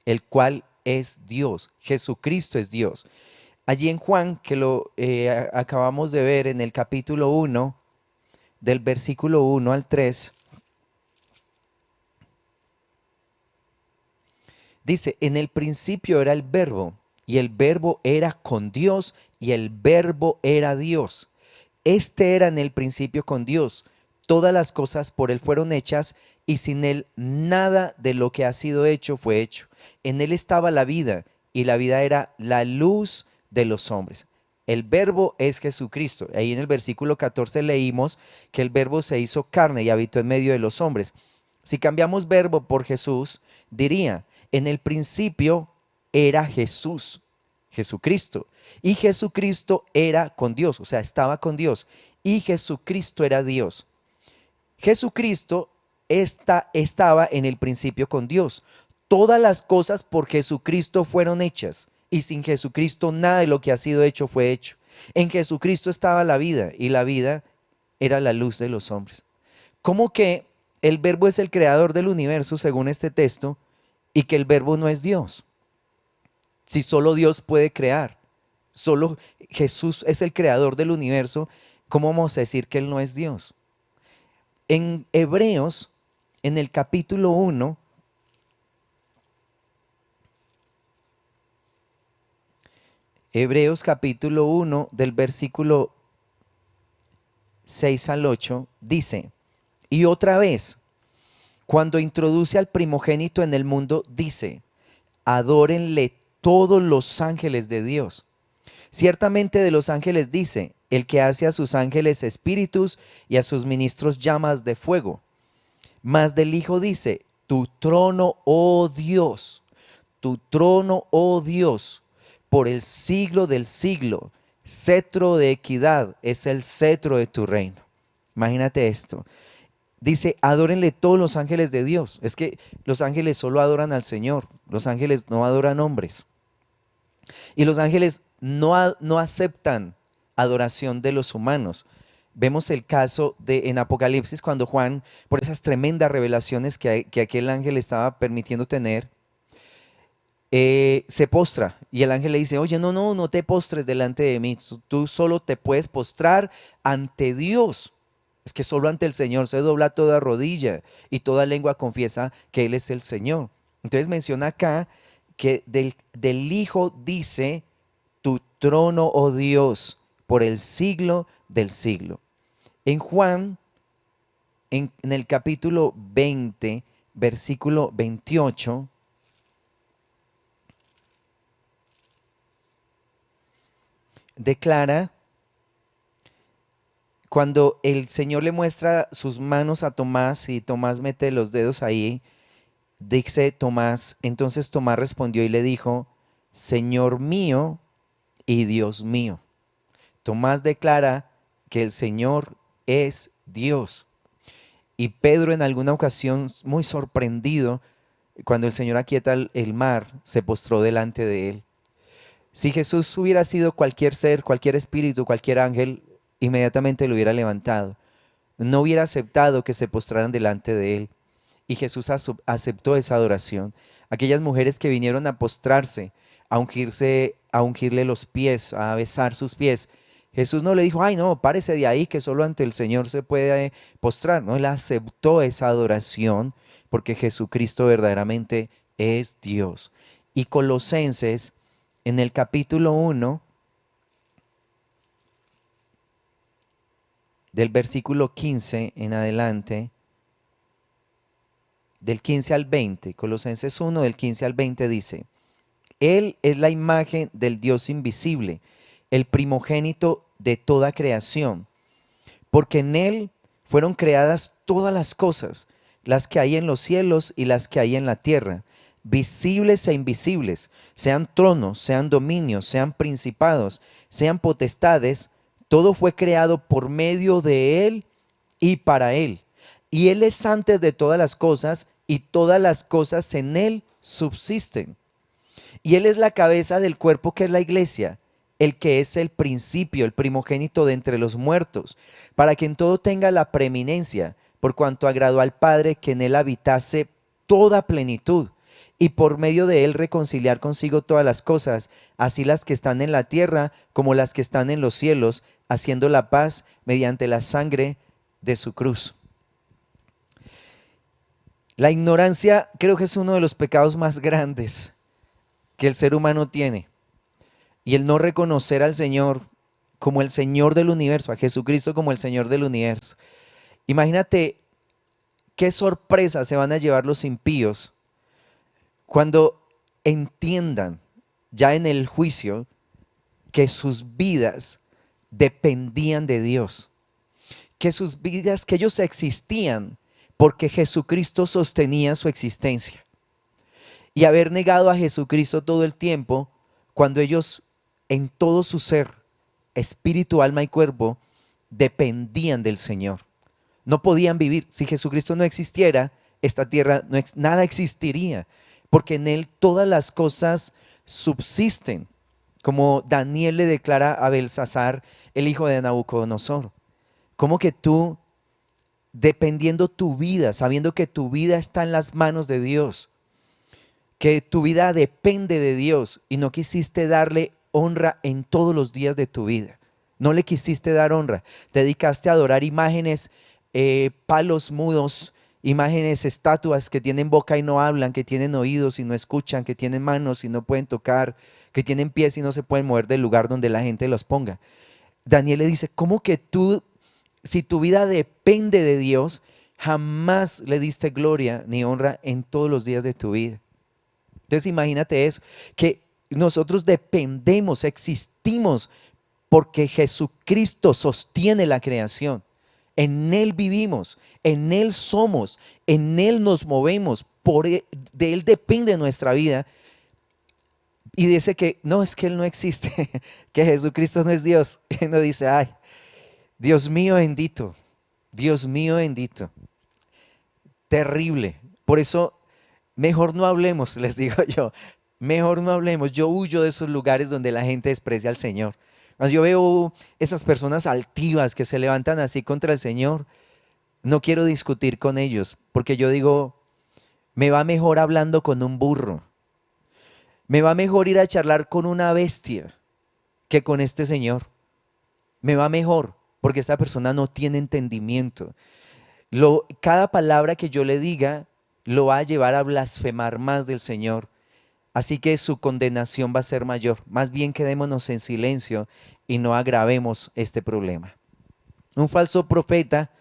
el cual es Dios, Jesucristo es Dios. Allí en Juan, que lo acabamos de ver en el capítulo 1, del versículo 1 al 3, dice, en el principio era el verbo, y el verbo era con Dios, y el verbo era Dios. Este era en el principio con Dios. Todas las cosas por él fueron hechas, y sin él nada de lo que ha sido hecho fue hecho. En él estaba la vida, y la vida era la luz de los hombres. El verbo es Jesucristo. Ahí en el versículo 14 leímos que el verbo se hizo carne y habitó en medio de los hombres. Si cambiamos verbo por Jesús, diría, en el principio era Jesús, Jesucristo. Y Jesucristo era con Dios, o sea, estaba con Dios. Y Jesucristo era Dios. Jesucristo estaba en el principio con Dios. Todas las cosas por Jesucristo fueron hechas. Y sin Jesucristo nada de lo que ha sido hecho fue hecho. En Jesucristo estaba la vida y la vida era la luz de los hombres. ¿Cómo que el verbo es el creador del universo según este texto y que el verbo no es Dios? Si solo Dios puede crear, solo Jesús es el creador del universo, ¿cómo vamos a decir que Él no es Dios? En Hebreos, en el capítulo 1, Hebreos capítulo 1 del versículo 6 al 8, dice, y otra vez, cuando introduce al primogénito en el mundo, dice, adórenle todos los ángeles de Dios. Ciertamente de los ángeles dice, el que hace a sus ángeles espíritus y a sus ministros llamas de fuego. Mas del Hijo dice, tu trono, oh Dios, tu trono, oh Dios, por el siglo del siglo, cetro de equidad es el cetro de tu reino. Imagínate esto. Dice, adórenle todos los ángeles de Dios. Es que los ángeles solo adoran al Señor. Los ángeles no adoran hombres. Y los ángeles no aceptan adoración de los humanos. Vemos el caso en Apocalipsis cuando Juan, por esas tremendas revelaciones que aquel ángel estaba permitiendo tener, se postra y el ángel le dice, oye, no te postres delante de mí, tú solo te puedes postrar ante Dios. Es que solo ante el Señor se dobla toda rodilla y toda lengua confiesa que Él es el Señor. Entonces menciona acá que del Hijo dice, tu trono, oh Dios, por el siglo del siglo. En Juan, en el capítulo 20, versículo 28, declara, cuando el Señor le muestra sus manos a Tomás y Tomás mete los dedos ahí, dice Tomás, entonces Tomás respondió y le dijo, Señor mío y Dios mío. Tomás declara que el Señor es Dios. Y Pedro en alguna ocasión, muy sorprendido, cuando el Señor aquieta el mar, se postró delante de él. Si Jesús hubiera sido cualquier ser, cualquier espíritu, cualquier ángel, inmediatamente lo hubiera levantado. No hubiera aceptado que se postraran delante de él. Y Jesús aceptó esa adoración. Aquellas mujeres que vinieron a postrarse, a ungirle los pies, a besar sus pies, Jesús no le dijo, ay no, párese de ahí que solo ante el Señor se puede postrar. No, él aceptó esa adoración porque Jesucristo verdaderamente es Dios. Y Colosenses, en el capítulo 1, del versículo 15 en adelante, del 15 al 20, Colosenses 1, del 15 al 20 dice, Él es la imagen del Dios invisible, el primogénito de toda creación, porque en Él fueron creadas todas las cosas, las que hay en los cielos y las que hay en la tierra, visibles e invisibles, sean tronos, sean dominios, sean principados, sean potestades, todo fue creado por medio de Él y para Él. Y Él es antes de todas las cosas y todas las cosas en Él subsisten. Y Él es la cabeza del cuerpo que es la iglesia, el que es el principio, el primogénito de entre los muertos, para que en todo tenga la preeminencia, por cuanto agradó al Padre que en Él habitase toda plenitud, y por medio de Él reconciliar consigo todas las cosas, así las que están en la tierra como las que están en los cielos, haciendo la paz mediante la sangre de su cruz. La ignorancia creo que es uno de los pecados más grandes que el ser humano tiene. Y el no reconocer al Señor como el Señor del universo, a Jesucristo como el Señor del universo. Imagínate qué sorpresa se van a llevar los impíos cuando entiendan ya en el juicio que sus vidas dependían de Dios, que sus vidas, que ellos existían porque Jesucristo sostenía su existencia. Y haber negado a Jesucristo todo el tiempo, cuando ellos en todo su ser, espíritu, alma y cuerpo, dependían del Señor. No podían vivir. Si Jesucristo no existiera, esta tierra, nada existiría, porque en Él todas las cosas subsisten, como Daniel le declara a Belsasar, el hijo de Nabucodonosor. Como que tú, dependiendo tu vida, sabiendo que tu vida está en las manos de Dios, que tu vida depende de Dios y no quisiste darle honra en todos los días de tu vida. No le quisiste dar honra. Te dedicaste a adorar imágenes, palos mudos, imágenes, estatuas que tienen boca y no hablan, que tienen oídos y no escuchan, que tienen manos y no pueden tocar, que tienen pies y no se pueden mover del lugar donde la gente los ponga. Daniel le dice, ¿cómo que tú, si tu vida depende de Dios, jamás le diste gloria ni honra en todos los días de tu vida? Entonces imagínate eso, que nosotros dependemos, existimos porque Jesucristo sostiene la creación. En Él vivimos, en Él somos, en Él nos movemos, de Él depende nuestra vida. Y dice que no, es que Él no existe, que Jesucristo no es Dios. Y uno dice, ay, Dios mío bendito, Dios mío bendito. Terrible. Por eso mejor no hablemos, les digo yo. Mejor no hablemos. Yo huyo de esos lugares donde la gente desprecia al Señor. Cuando yo veo esas personas altivas que se levantan así contra el Señor, no quiero discutir con ellos, porque yo digo, me va mejor hablando con un burro. Me va mejor ir a charlar con una bestia que con este Señor. Me va mejor, porque esta persona no tiene entendimiento. Cada palabra que yo le diga lo va a llevar a blasfemar más del Señor. Así que su condenación va a ser mayor. Más bien quedémonos en silencio y no agravemos este problema. Un falso profeta,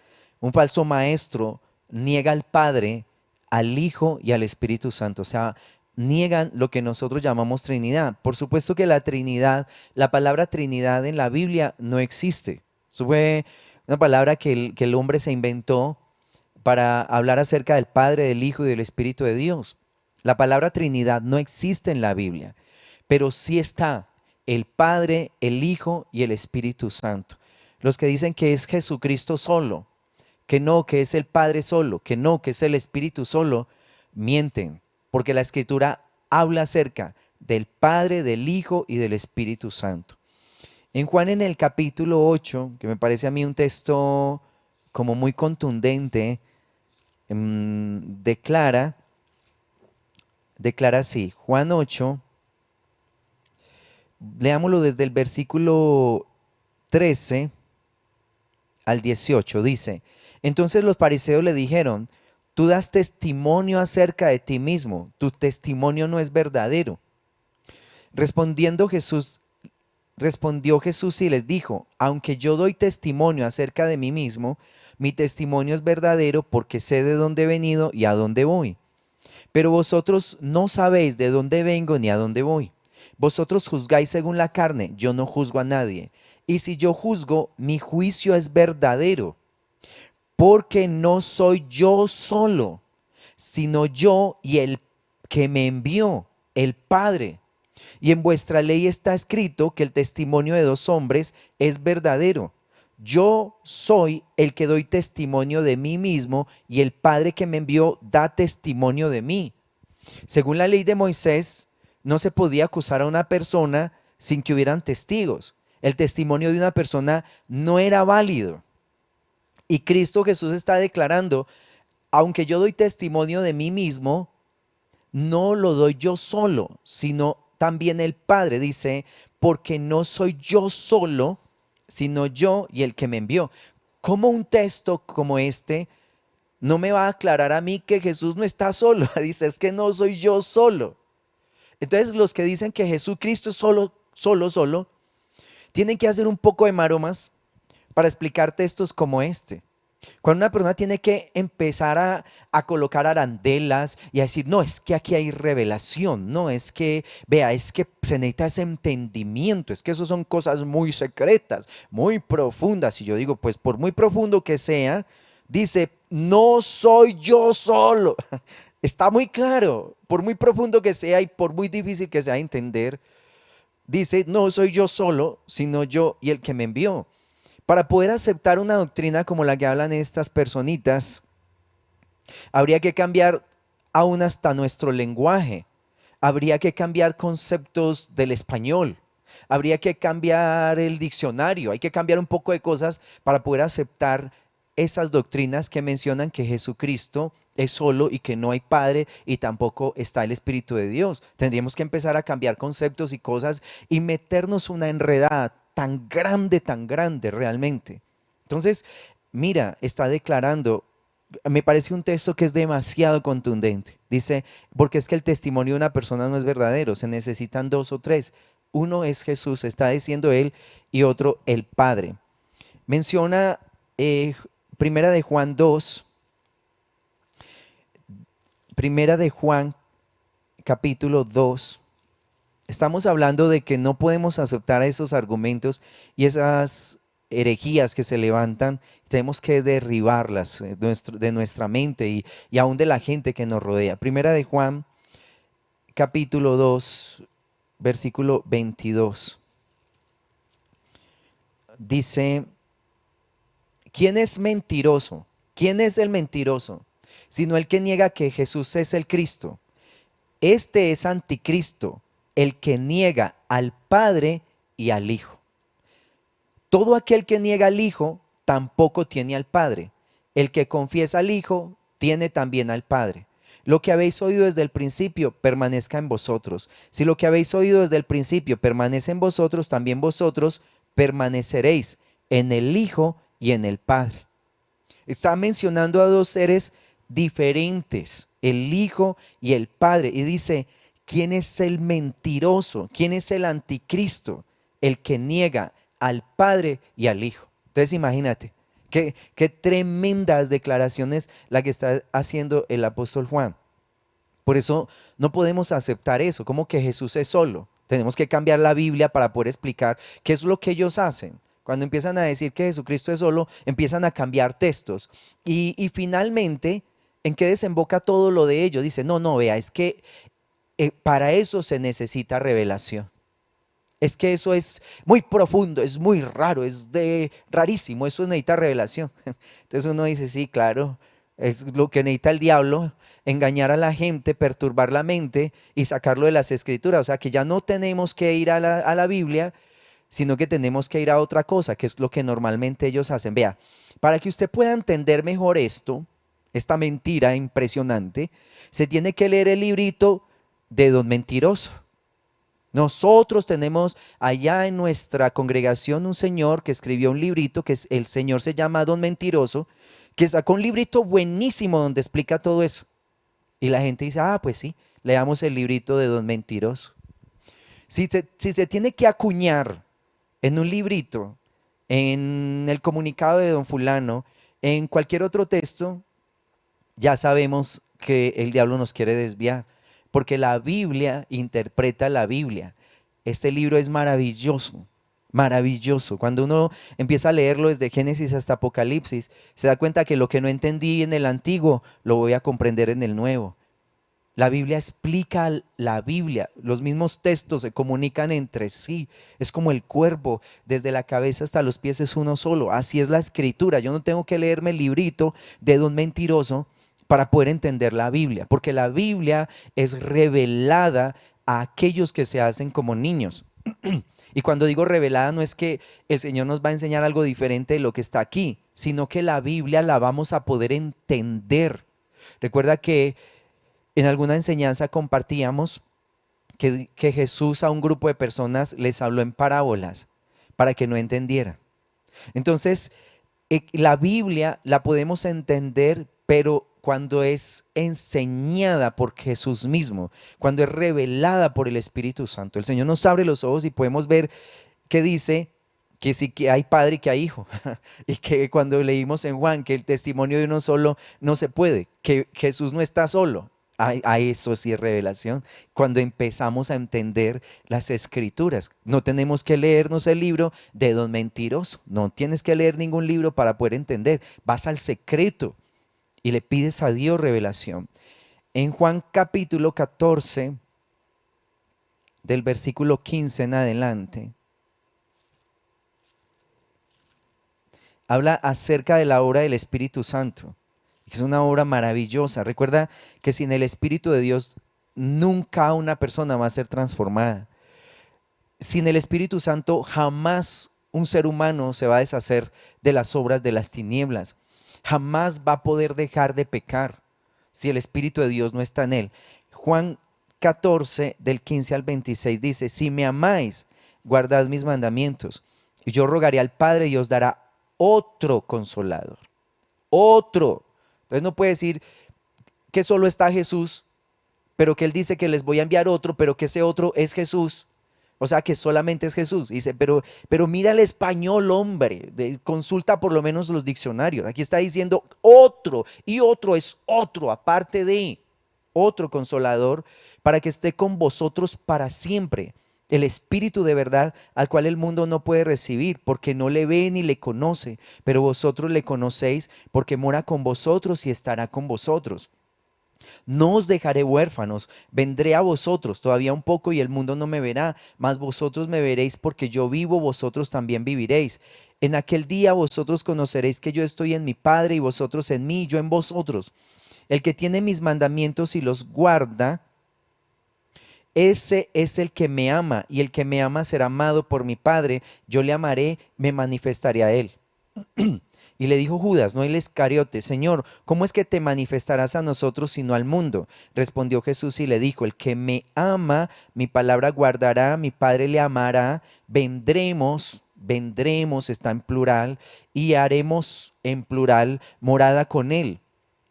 un falso maestro, niega al Padre, al Hijo y al Espíritu Santo. O sea, niegan lo que nosotros llamamos Trinidad. Por supuesto que la Trinidad, la palabra Trinidad en la Biblia no existe. Eso fue una palabra que el hombre se inventó para hablar acerca del Padre, del Hijo y del Espíritu de Dios. La palabra Trinidad no existe en la Biblia, pero sí está el Padre, el Hijo y el Espíritu Santo. Los que dicen que es Jesucristo solo, que no, que es el Padre solo, que no, que es el Espíritu solo, mienten, porque la Escritura habla acerca del Padre, del Hijo y del Espíritu Santo. En Juan, en el capítulo 8, que me parece a mí un texto como muy contundente, declara así, Juan 8, leámoslo desde el versículo 13 al 18 dice: entonces los fariseos le dijeron: tú das testimonio acerca de ti mismo, tu testimonio no es verdadero. Respondiendo Jesús, Respondió Jesús y les dijo: aunque yo doy testimonio acerca de mí mismo, mi testimonio es verdadero porque sé de dónde he venido y a dónde voy. Pero vosotros no sabéis de dónde vengo ni a dónde voy. Vosotros juzgáis según la carne, yo no juzgo a nadie. Y si yo juzgo, mi juicio es verdadero, porque no soy yo solo, sino yo y el que me envió, el Padre. Y en vuestra ley está escrito que el testimonio de dos hombres es verdadero. Yo soy el que doy testimonio de mí mismo y el Padre que me envió da testimonio de mí. Según la ley de Moisés, no se podía acusar a una persona sin que hubieran testigos. El testimonio de una persona no era válido. Y Cristo Jesús está declarando: aunque yo doy testimonio de mí mismo, no lo doy yo solo, sino también el Padre. Dice: porque no soy yo solo, sino yo y el que me envió. ¿Cómo un texto como este no me va a aclarar a mí que Jesús no está solo? Dice: es que no soy yo solo. Entonces los que dicen que Jesucristo es solo, tienen que hacer un poco de maromas para explicar textos como este. Cuando una persona tiene que empezar a colocar arandelas y a decir: no, es que aquí hay revelación, no, es que, vea, es que se necesita ese entendimiento, es que eso son cosas muy secretas, muy profundas. Y yo digo: pues por muy profundo que sea, dice: no soy yo solo. Está muy claro, por muy profundo que sea y por muy difícil que sea de entender, dice: no soy yo solo, sino yo y el que me envió. Para poder aceptar una doctrina como la que hablan estas personitas, habría que cambiar aún hasta nuestro lenguaje. Habría que cambiar conceptos del español. Habría que cambiar el diccionario. Hay que cambiar un poco de cosas para poder aceptar esas doctrinas que mencionan que Jesucristo es solo y que no hay Padre y tampoco está el Espíritu de Dios. Tendríamos que empezar a cambiar conceptos y cosas y meternos una enredada tan grande realmente. Entonces, mira, está declarando, me parece un texto que es demasiado contundente. Dice: porque es que el testimonio de una persona no es verdadero, se necesitan dos o tres. Uno es Jesús, está diciendo él, y otro el Padre. Menciona Primera de Juan 2, Primera de Juan capítulo 2. Estamos hablando de que no podemos aceptar esos argumentos y esas herejías que se levantan. Tenemos que derribarlas de nuestra mente y aún de la gente que nos rodea. Primera de Juan capítulo 2, versículo 22. Dice: ¿quién es mentiroso? ¿Quién es el mentiroso? Sino el que niega que Jesús es el Cristo. Este es anticristo, el que niega al Padre y al Hijo. Todo aquel que niega al Hijo tampoco tiene al Padre. El que confiesa al Hijo tiene también al Padre. Lo que habéis oído desde el principio permanezca en vosotros. Si lo que habéis oído desde el principio permanece en vosotros, también vosotros permaneceréis en el Hijo y en el Padre. Está mencionando a dos seres diferentes, el Hijo y el Padre, y dice: ¿quién es el mentiroso? ¿Quién es el anticristo? El que niega al Padre y al Hijo. Entonces imagínate, qué tremendas declaraciones la que está haciendo el apóstol Juan. Por eso no podemos aceptar eso, como que Jesús es solo. Tenemos que cambiar la Biblia para poder explicar qué es lo que ellos hacen. Cuando empiezan a decir que Jesucristo es solo, empiezan a cambiar textos. Y finalmente, ¿en qué desemboca todo lo de ellos? Dice: no, no, vea, es que para eso se necesita revelación. Es que eso es muy profundo, es muy raro, es rarísimo, eso necesita revelación. Entonces uno dice: sí, claro, es lo que necesita el diablo: engañar a la gente, perturbar la mente y sacarlo de las escrituras. O sea que ya no tenemos que ir a la Biblia, sino que tenemos que ir a otra cosa, que es lo que normalmente ellos hacen. Vea, para que usted pueda entender mejor esto, esta mentira impresionante, se tiene que leer el librito de Don Mentiroso. Nosotros tenemos allá en nuestra congregación un señor que escribió un librito, el señor se llama Don Mentiroso, que sacó un librito buenísimo donde explica todo eso. Y la gente dice, ah, pues sí, leamos el librito de Don Mentiroso. Si se tiene que acuñar en un librito, en el comunicado de Don Fulano, en cualquier otro texto, ya sabemos que el diablo nos quiere desviar, porque la Biblia interpreta la Biblia. Este libro es maravilloso, maravilloso. Cuando uno empieza a leerlo desde Génesis hasta Apocalipsis, se da cuenta que lo que no entendí en el antiguo, lo voy a comprender en el nuevo. La Biblia explica la Biblia, los mismos textos se comunican entre sí, es como el cuerpo, desde la cabeza hasta los pies es uno solo, así es la escritura. Yo no tengo que leerme el librito de Don Mentiroso para poder entender la Biblia, porque la Biblia es revelada a aquellos que se hacen como niños. Y cuando digo revelada no es que el Señor nos va a enseñar algo diferente de lo que está aquí, sino que la Biblia la vamos a poder entender. Recuerda que en alguna enseñanza compartíamos que Jesús a un grupo de personas les habló en parábolas para que no entendieran. Entonces, la Biblia la podemos entender, pero cuando es enseñada por Jesús mismo, cuando es revelada por el Espíritu Santo. El Señor nos abre los ojos y podemos ver que dice que sí que hay padre y que hay hijo. Y que cuando leímos en Juan que el testimonio de uno solo no se puede, que Jesús no está solo. A eso sí es revelación. Cuando empezamos a entender las escrituras, no tenemos que leernos el libro de Don Mentiroso. No tienes que leer ningún libro para poder entender. Vas al secreto y le pides a Dios revelación. En Juan capítulo 14, del versículo 15 en adelante, habla acerca de la obra del Espíritu Santo. Es una obra maravillosa. Recuerda que sin el Espíritu de Dios nunca una persona va a ser transformada. Sin el Espíritu Santo jamás un ser humano se va a deshacer de las obras de las tinieblas. Jamás va a poder dejar de pecar si el Espíritu de Dios no está en él. Juan 14 del 15 al 26 dice, si me amáis, guardad mis mandamientos. Y yo rogaré al Padre y os dará otro consolador. Otro. Entonces no puede decir que solo está Jesús, pero que Él dice que les voy a enviar otro, pero que ese otro es Jesús. O sea, que solamente es Jesús. Dice, pero mira el español, hombre. Consulta por lo menos los diccionarios. Aquí está diciendo otro, y otro es otro, aparte de otro consolador, para que esté con vosotros para siempre. El Espíritu de verdad al cual el mundo no puede recibir porque no le ve ni le conoce, pero vosotros le conocéis porque mora con vosotros y estará con vosotros. No os dejaré huérfanos, vendré a vosotros todavía un poco y el mundo no me verá, mas vosotros me veréis porque yo vivo, vosotros también viviréis. En aquel día vosotros conoceréis que yo estoy en mi Padre y vosotros en mí y yo en vosotros. El que tiene mis mandamientos y los guarda, ese es el que me ama, y el que me ama será amado por mi Padre. Yo le amaré, me manifestaré a él. Y le dijo Judas, no el Iscariote, Señor, ¿cómo es que te manifestarás a nosotros sino al mundo? Respondió Jesús y le dijo, el que me ama, mi palabra guardará, mi Padre le amará, vendremos, está en plural, y haremos en plural morada con él.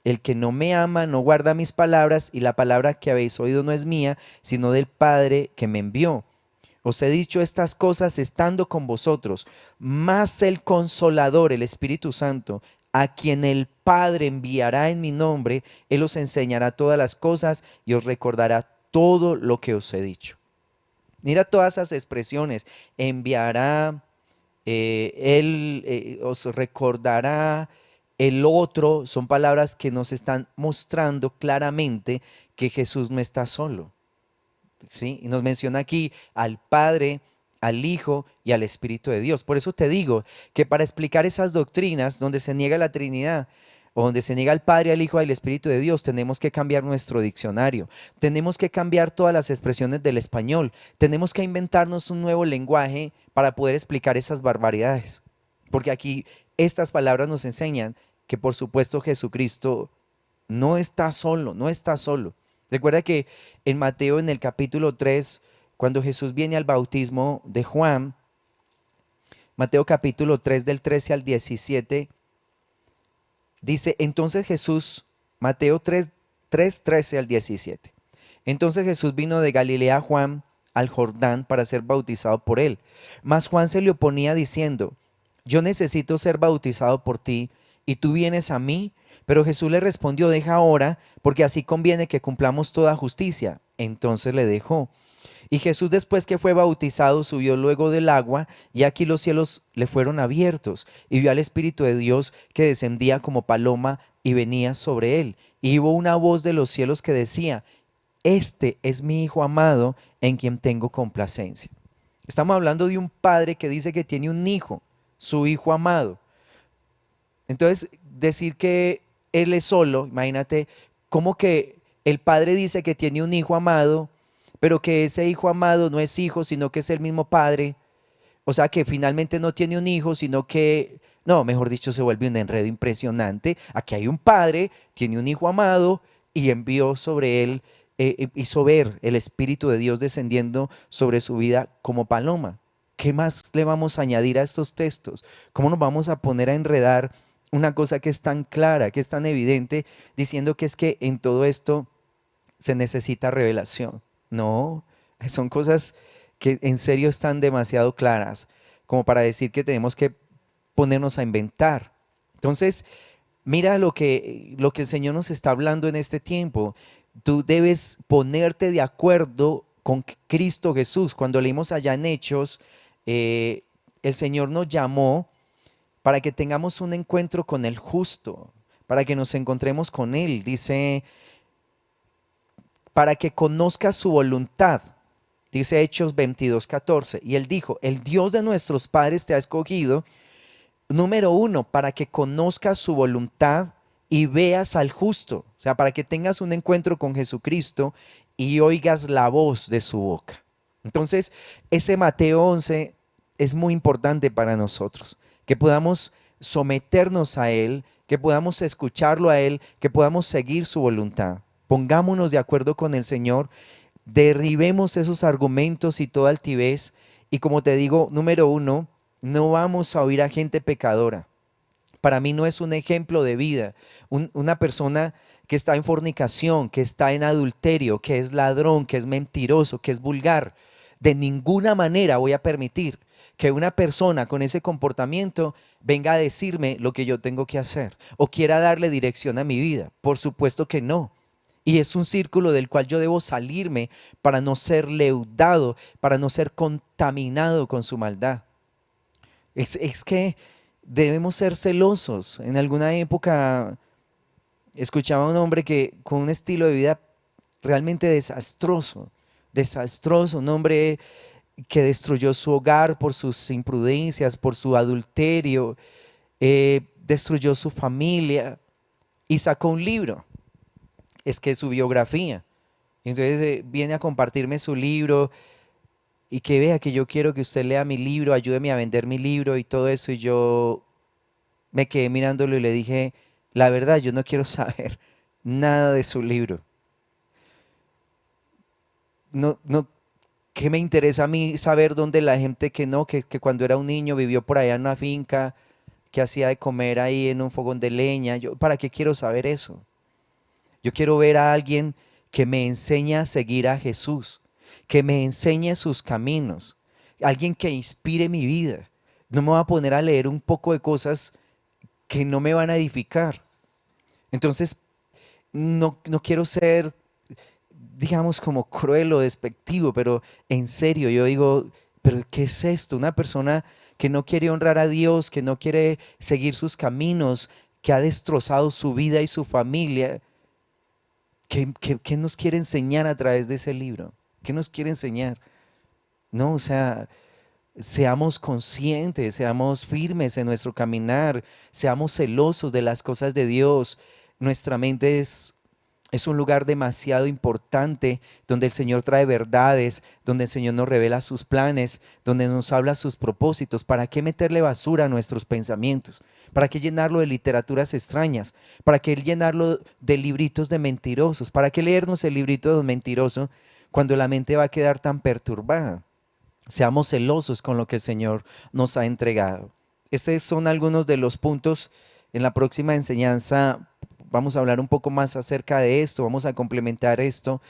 El que no me ama no guarda mis palabras, y la palabra que habéis oído no es mía, sino del Padre que me envió. Os he dicho estas cosas estando con vosotros, mas el Consolador, el Espíritu Santo, a quien el Padre enviará en mi nombre, Él os enseñará todas las cosas y os recordará todo lo que os he dicho. Mira todas esas expresiones, enviará, Él os recordará, el otro, son palabras que nos están mostrando claramente que Jesús no está solo. ¿Sí? Y nos menciona aquí al Padre, al Hijo y al Espíritu de Dios. Por eso te digo que para explicar esas doctrinas donde se niega la Trinidad o donde se niega al Padre, al Hijo y al Espíritu de Dios, tenemos que cambiar nuestro diccionario, tenemos que cambiar todas las expresiones del español, tenemos que inventarnos un nuevo lenguaje para poder explicar esas barbaridades. Porque aquí estas palabras nos enseñan que por supuesto Jesucristo no está solo, no está solo. Recuerda que en Mateo en el capítulo 3 cuando Jesús viene al bautismo de Juan, Mateo capítulo 3 del 13 al 17, dice, entonces Jesús, Mateo 3, 13 al 17. Entonces Jesús vino de Galilea a Juan al Jordán para ser bautizado por él. Mas Juan se le oponía diciendo, yo necesito ser bautizado por ti y tú vienes a mí. Pero Jesús le respondió, deja ahora, porque así conviene que cumplamos toda justicia. Entonces le dejó. Y Jesús, después que fue bautizado, subió luego del agua, y aquí los cielos le fueron abiertos, y vio al Espíritu de Dios que descendía como paloma y venía sobre él. Y hubo una voz de los cielos que decía, este es mi Hijo amado, en quien tengo complacencia. Estamos hablando de un padre que dice que tiene un hijo, su hijo amado. Entonces, decir que él es solo, imagínate, como que el padre dice que tiene un hijo amado, pero que ese hijo amado no es hijo, sino que es el mismo padre. O sea, que finalmente no tiene un hijo, sino que, no, mejor dicho, se vuelve un enredo impresionante. Aquí hay un padre, tiene un hijo amado y envió sobre él, hizo ver el Espíritu de Dios descendiendo sobre su vida como paloma. ¿Qué más le vamos a añadir a estos textos? ¿Cómo nos vamos a poner a enredar una cosa que es tan clara, que es tan evidente, diciendo que es que en todo esto se necesita revelación? No, son cosas que en serio están demasiado claras como para decir que tenemos que ponernos a inventar. Entonces, mira lo que el Señor nos está hablando en este tiempo. Tú debes ponerte de acuerdo con Cristo Jesús. Cuando leímos allá en Hechos, el Señor nos llamó para que tengamos un encuentro con el justo, para que nos encontremos con Él. Dice, para que conozcas su voluntad. Dice Hechos 22:14. Y Él dijo, el Dios de nuestros padres te ha escogido, número uno, para que conozcas su voluntad y veas al justo. O sea, para que tengas un encuentro con Jesucristo y oigas la voz de su boca. Entonces, ese Mateo 11 es muy importante para nosotros, que podamos someternos a Él, que podamos escucharlo a Él, que podamos seguir su voluntad. Pongámonos de acuerdo con el Señor, derribemos esos argumentos y toda altivez. Y como te digo, número uno, no vamos a oír a gente pecadora. Para mí no es un ejemplo de vida. Una persona que está en fornicación, que está en adulterio, que es ladrón, que es mentiroso, que es vulgar. De ninguna manera voy a permitir que una persona con ese comportamiento venga a decirme lo que yo tengo que hacer o quiera darle dirección a mi vida. Por supuesto que no. Y es un círculo del cual yo debo salirme para no ser leudado, para no ser contaminado con su maldad. Es que debemos ser celosos. En alguna época escuchaba a un hombre que con un estilo de vida realmente desastroso, un hombre que destruyó su hogar por sus imprudencias, por su adulterio, destruyó su familia y sacó un libro. Es que es su biografía. Entonces viene a compartirme su libro y que vea que yo quiero que usted lea mi libro, ayúdeme a vender mi libro y todo eso. Y yo me quedé mirándolo y le dije, la verdad, yo no quiero saber nada de su libro. No, no, ¿qué me interesa a mí saber dónde la gente que no, que cuando era un niño vivió por allá en una finca, que hacía de comer ahí en un fogón de leña? Yo, ¿para qué quiero saber eso? Yo quiero ver a alguien que me enseñe a seguir a Jesús, que me enseñe sus caminos, alguien que inspire mi vida. No me voy a poner a leer un poco de cosas que no me van a edificar. Entonces, no quiero ser, digamos, como cruel o despectivo, pero en serio, yo digo, pero ¿qué es esto? Una persona que no quiere honrar a Dios, que no quiere seguir sus caminos, que ha destrozado su vida y su familia. ¿Qué nos quiere enseñar a través de ese libro? ¿Qué nos quiere enseñar? No, o sea, seamos conscientes, seamos firmes en nuestro caminar, seamos celosos de las cosas de Dios. Nuestra mente es un lugar demasiado importante donde el Señor trae verdades, donde el Señor nos revela sus planes, donde nos habla sus propósitos. ¿Para qué meterle basura a nuestros pensamientos? ¿Para qué llenarlo de literaturas extrañas? ¿Para qué llenarlo de libritos de mentirosos? ¿Para qué leernos el librito de un mentiroso cuando la mente va a quedar tan perturbada. Seamos celosos con lo que el Señor nos ha entregado. Estos son algunos de los puntos. En la próxima enseñanza vamos a hablar un poco más acerca de esto, vamos a complementar esto,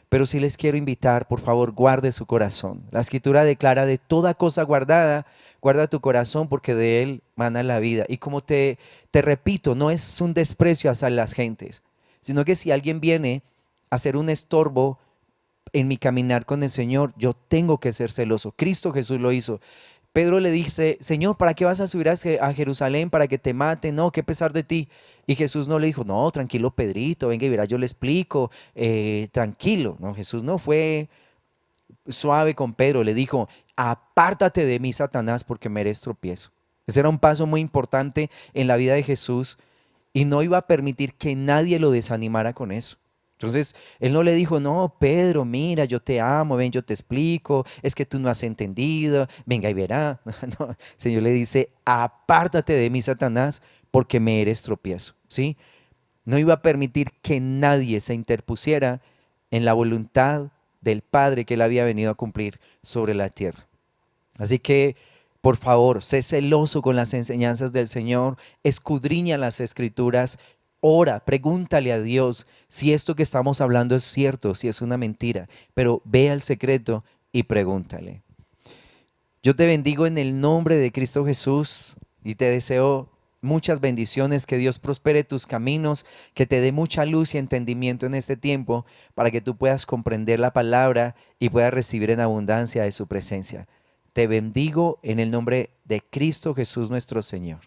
pero sí les quiero invitar, por favor, guarde su corazón. La Escritura declara: de toda cosa guardada, guarda tu corazón, porque de él mana la vida. Y como te repito, no es un desprecio hacia las gentes, sino que si alguien viene a ser un estorbo en mi caminar con el Señor, yo tengo que ser celoso. Cristo Jesús lo hizo. Pedro le dice: Señor, ¿para qué vas a subir a Jerusalén? ¿Para que te maten? No, qué pesar de ti. Y Jesús no le dijo: no, tranquilo Pedrito, venga y verá, yo le explico, tranquilo. No, Jesús no fue suave con Pedro, le dijo: apártate de mí, Satanás, porque me eres tropiezo. Ese era un paso muy importante en la vida de Jesús y no iba a permitir que nadie lo desanimara con eso. Entonces, él no le dijo: no, Pedro, mira, yo te amo, ven, yo te explico, es que tú no has entendido, venga y verá. No, el Señor le dice: apártate de mí, Satanás, porque me eres tropiezo, ¿sí? No iba a permitir que nadie se interpusiera en la voluntad del Padre que él había venido a cumplir sobre la tierra. Así que, por favor, sé celoso con las enseñanzas del Señor, escudriña las Escrituras, ora, pregúntale a Dios si esto que estamos hablando es cierto, si es una mentira, pero ve al secreto y pregúntale. Yo te bendigo en el nombre de Cristo Jesús y te deseo muchas bendiciones, que Dios prospere tus caminos, que te dé mucha luz y entendimiento en este tiempo para que tú puedas comprender la palabra y puedas recibir en abundancia de su presencia. Te bendigo en el nombre de Cristo Jesús nuestro Señor.